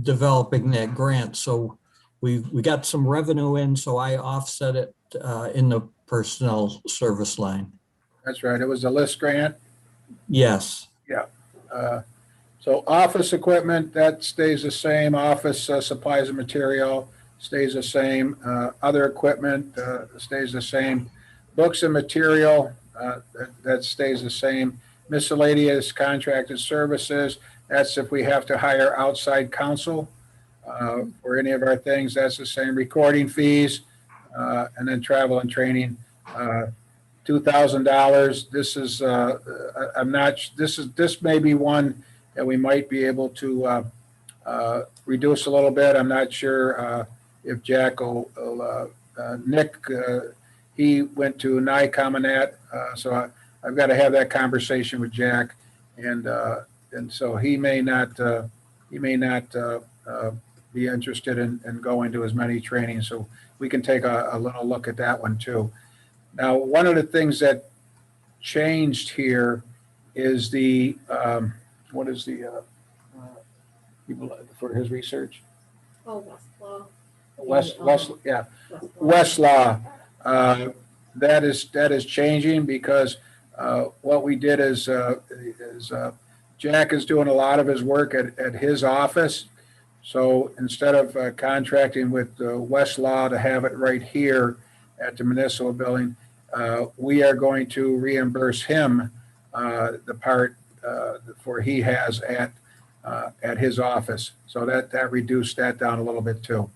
developing that grant. So we got some revenue in, so I offset it in the personnel service line. That's right. It was a list grant. Yes. Yeah. So office equipment, that stays the same. Office supplies and material stays the same. Other equipment stays the same. Books and material, that stays the same. Miscellaneous contracted services, that's if we have to hire outside counsel for any of our things, that's the same. Recording fees, and then travel and training, $2,000. This is, I'm not, this may be one that we might be able to reduce a little bit. I'm not sure if Jack will, Nick, he went to NICOM, so I've got to have that conversation with Jack, and so he may not be interested in going to as many trainings. So we can take a little look at that one too. Now, one of the things that changed here is the what is the people for his research? Oh, Westlaw. Westlaw. That is changing because what we did is Jack is doing a lot of his work at his office. So instead of contracting with Westlaw to have it right here at the municipal building, we are going to reimburse him the part for he has at his office. So that reduced that down a little bit too.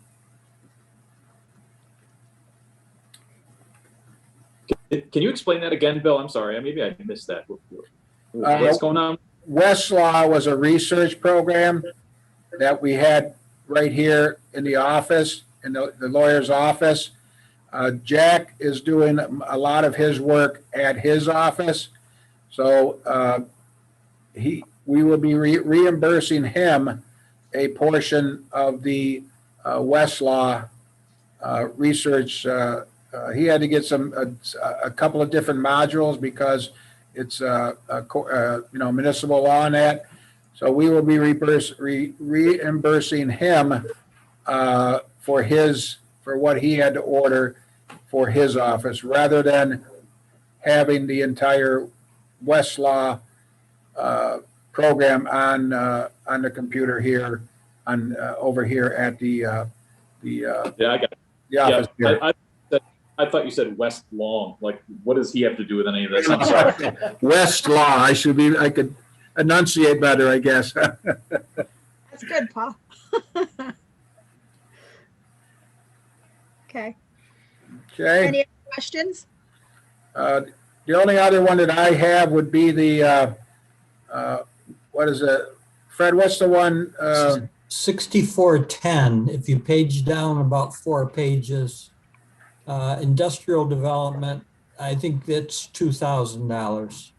Can you explain that again, Bill? I'm sorry, maybe I missed that. What's going on? Westlaw was a research program that we had right here in the office, in the lawyer's office. Jack is doing a lot of his work at his office. So we will be reimbursing him a portion of the Westlaw research. He had to get a couple of different modules because it's municipal law on that. So we will be reimbursing him for what he had to order for his office, rather than having the entire Westlaw program on the computer here over here at the Yeah, I got it. the office here. I thought you said West Long. Like, what does he have to do with any of this? I'm sorry. Westlaw. I could enunciate better, I guess. That's good, Paul. Okay. Okay. Any other questions? The only other one that I have would be the, what is it? Fred, what's the one? 6410, if you page down about 4 pages, industrial development, I think that's $2,000.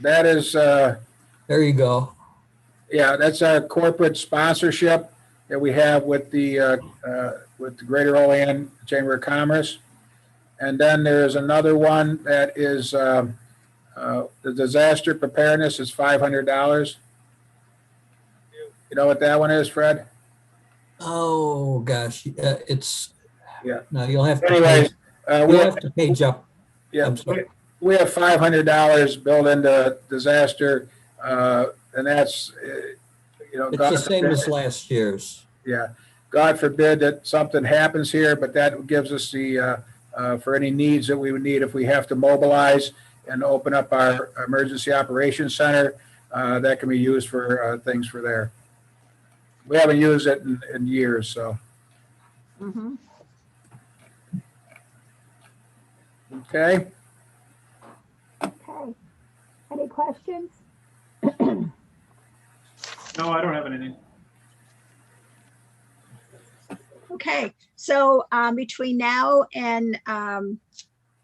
That is, there you go. Yeah, that's our corporate sponsorship that we have with the Greater Olean Chamber of Commerce. And then there's another one that is the disaster preparedness is $500. You know what that one is, Fred? Oh gosh, it's yeah. No, you'll have to. Anyways, you'll have to page up. Yeah, we have $500 built into disaster, and that's It's the same as last year's. Yeah, God forbid that something happens here, but that gives us the for any needs that we would need if we have to mobilize and open up our emergency operations center. That can be used for things for there. We haven't used it in years, so. Mm-hmm. Okay. Okay. Any questions? No, I don't have anything. Okay, so between now and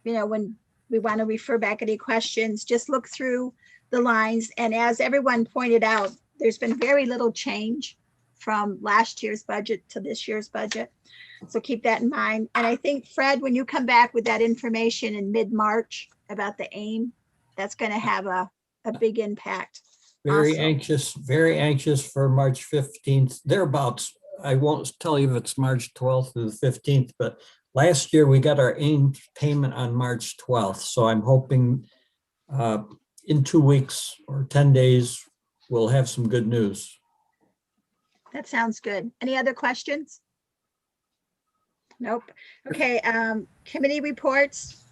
when we want to refer back any questions, just look through the lines. And as everyone pointed out, there's been very little change from last year's budget to this year's budget. So keep that in mind. And I think, Fred, when you come back with that information in mid-March about the AIM, that's going to have a big impact. Very Also. very anxious for March 15th, thereabouts. I won't tell you if it's March 12th or the 15th, but last year we got our AIM payment on March 12th. So I'm hoping in 2 weeks or 10 days, we'll have some good news. That sounds good. Any other questions? Nope. Okay, committee reports.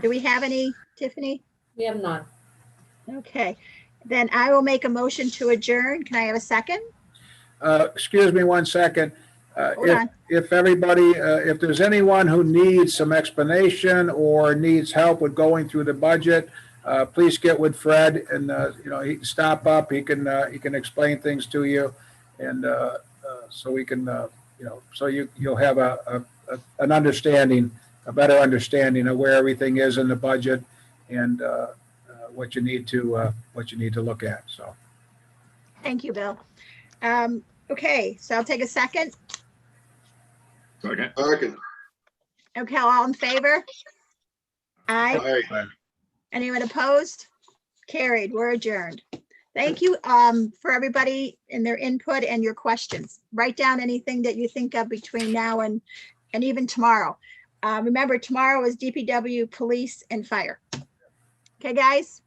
Do we have any, Tiffany? We have none. Okay, then I will make a motion to adjourn. Can I have a second? Excuse me 1 second. Hold on. If everybody, if there's anyone who needs some explanation or needs help with going through the budget, please get with Fred and, he can stop up, he can explain things to you. And so we can, so you'll have an understanding, a better understanding of where everything is in the budget and what you need to look at. So. Thank you, Bill. Okay, so I'll take a second. Second. Second. Okay, all in favor? Aye. Aye. Anyone opposed? Carried. We're adjourned. Thank you for everybody and their input and your questions. Write down anything that you think of between now and even tomorrow. Remember, tomorrow is DPW, police, and fire. Okay, guys?